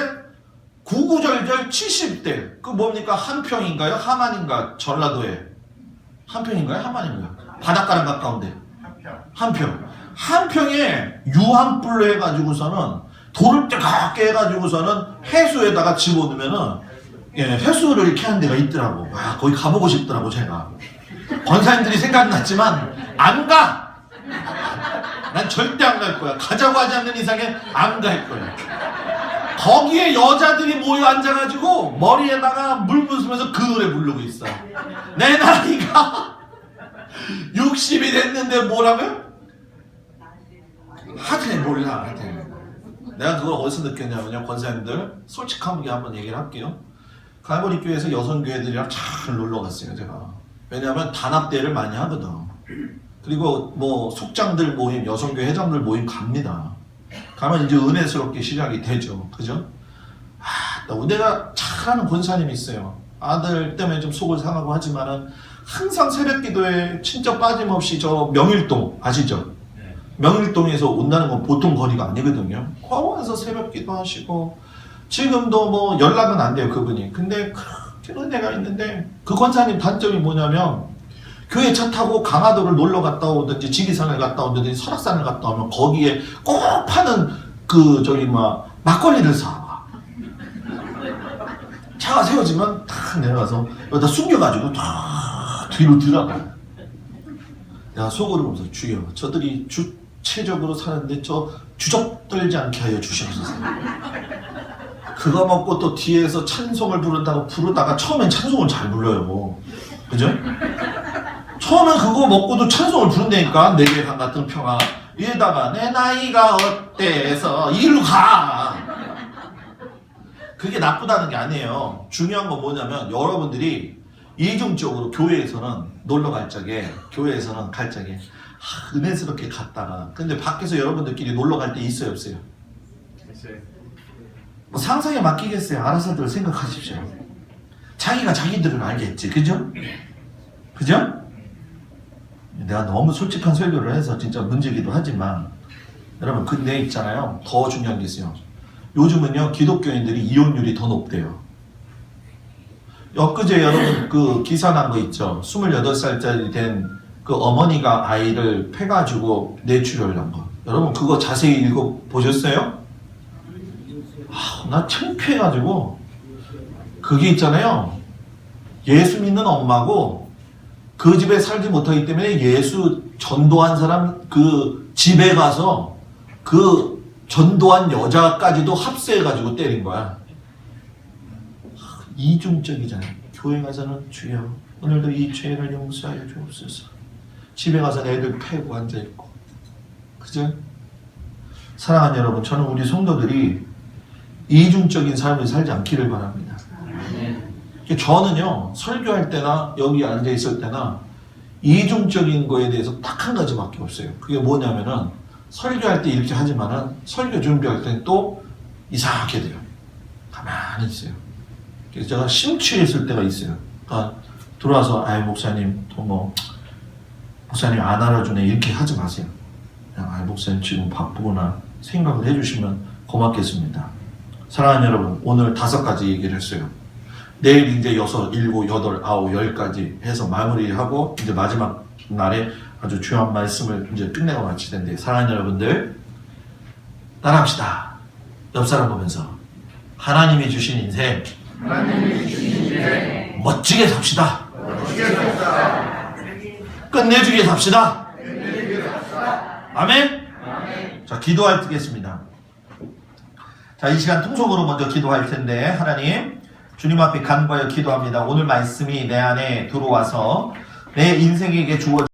구구절절 70대 그 뭡니까 한평인가요? 함안인가? 전라도에 한평인가요? 함안인가요? 바닷가랑 가까운데 한평에 유황불로 해가지고서는 돌을 뜨겁게 해가지고서는 해수에다가 집어넣으면은 회수를 이렇게 하는 데가 있더라고. 와, 거기 가보고 싶더라고, 제가. 권사님들이 생각났지만, 안 가! 난 절대 안 갈 거야. 가자고 하지 않는 이상엔 안 갈 거야. 거기에 여자들이 모여 앉아가지고, 머리에다가 물 부으면서 그 노래 부르고 있어. 내 나이가 60이 됐는데 뭐라고요? 하여튼 몰라, 하여튼. 내가 그걸 어디서 느꼈냐면요, 권사님들. 솔직하게 한번 얘기를 할게요. 갈보리 교회에서 여성교회들이랑 잘 놀러 갔어요, 제가. 왜냐하면 단합대회를 많이 하거든. 그리고 뭐 속장들 모임, 여성교회 회장들 모임 갑니다. 가면 이제 은혜스럽게 시작이 되죠. 그죠? 내가 잘하는 권사님이 있어요. 아들 때문에 좀 속을 상하고 하지만은 항상 새벽 기도에 진짜 빠짐없이 저 명일동 아시죠? 명일동에서 온다는 건 보통 거리가 아니거든요. 거기서 새벽 기도 하시고 지금도 뭐 연락은 안 돼요, 그분이. 근데 그렇게 은혜가 있는데 그 권사님 단점이 뭐냐면 교회 차 타고 강화도를 놀러 갔다 오든지 지리산을 갔다 오든지 설악산을 갔다 오면 거기에 꼭 파는 막걸리를 사와. 차가 세워지면 탁 내려가서 여기다 숨겨가지고 탁 뒤로 들어가. 내가 속으로 보면서 주여 저들이 주체적으로 사는데 저 주접떨지 않게 하여 주시옵소서. 그거 먹고 또 뒤에서 찬송을 부르다가 처음엔 찬송을 잘 불러요. 그죠? 처음엔 그거 먹고도 찬송을 부른다니까. 내게 강 같은 평화. 이러다가 내 나이가 어때서 이리로 가. 그게 나쁘다는 게 아니에요. 중요한 건 뭐냐면 여러분들이 이중적으로 교회에서는 놀러 갈 적에 은혜스럽게 갔다가 근데 밖에서 여러분들끼리 놀러 갈 때 있어요 없어요? 뭐 상상에 맡기겠어요. 알아서들 생각하십시오. 자기가 자기들은 알겠지. 그죠? 그죠? 내가 너무 솔직한 설교를 해서 진짜 문제기도 하지만 여러분 근데 있잖아요. 더 중요한 게 있어요. 요즘은요 기독교인들이 이혼율이 더 높대요. 엊그제 여러분 그 기사 난 거 있죠. 28살짜리 된 그 어머니가 아이를 패가지고 뇌출혈 한 거. 여러분 그거 자세히 읽어보셨어요? 나 창피해가지고 그게 있잖아요. 예수 믿는 엄마고 그 집에 살지 못하기 때문에 예수 전도한 사람 그 집에 가서 그 전도한 여자까지도 합세해가지고 때린 거야. 이중적이잖아요. 교회 가서는 주여 오늘도 이 죄를 용서하여 주옵소서. 집에 가서 애들 패고 앉아있고. 그죠? 사랑하는 여러분, 저는 우리 성도들이 이중적인 삶을 살지 않기를 바랍니다. 저는요, 설교할 때나 여기 앉아있을 때나 이중적인 거에 대해서 딱 한 가지밖에 없어요. 그게 뭐냐면은 설교할 때 이렇게 하지만은 설교 준비할 때는 또 이상하게 돼요. 가만히 있어요. 그래서 제가 심취했을 때가 있어요. 그러니까 들어와서 아이 목사님 또 뭐 목사님 안 알아주네 이렇게 하지 마세요. 그냥 아이 목사님 지금 바쁘구나 생각을 해주시면 고맙겠습니다. 사랑하는 여러분, 오늘 5가지 얘기를 했어요. 내일 이제 6, 7, 8, 9, 10까지 해서 마무리하고 이제 마지막 날에 아주 중요한 말씀을 이제 끝내고 마칠 텐데, 사랑하는 여러분들 따라합시다. 옆 사람 보면서 하나님이 주신 인생 멋지게 삽시다. 끝내주게 삽시다. 아멘. 자, 기도하겠습니다. 자, 이 시간 통속으로 먼저 기도할 텐데, 하나님 주님 앞에 간구하여 기도합니다. 오늘 말씀이 내 안에 들어와서 내 인생에게 주어진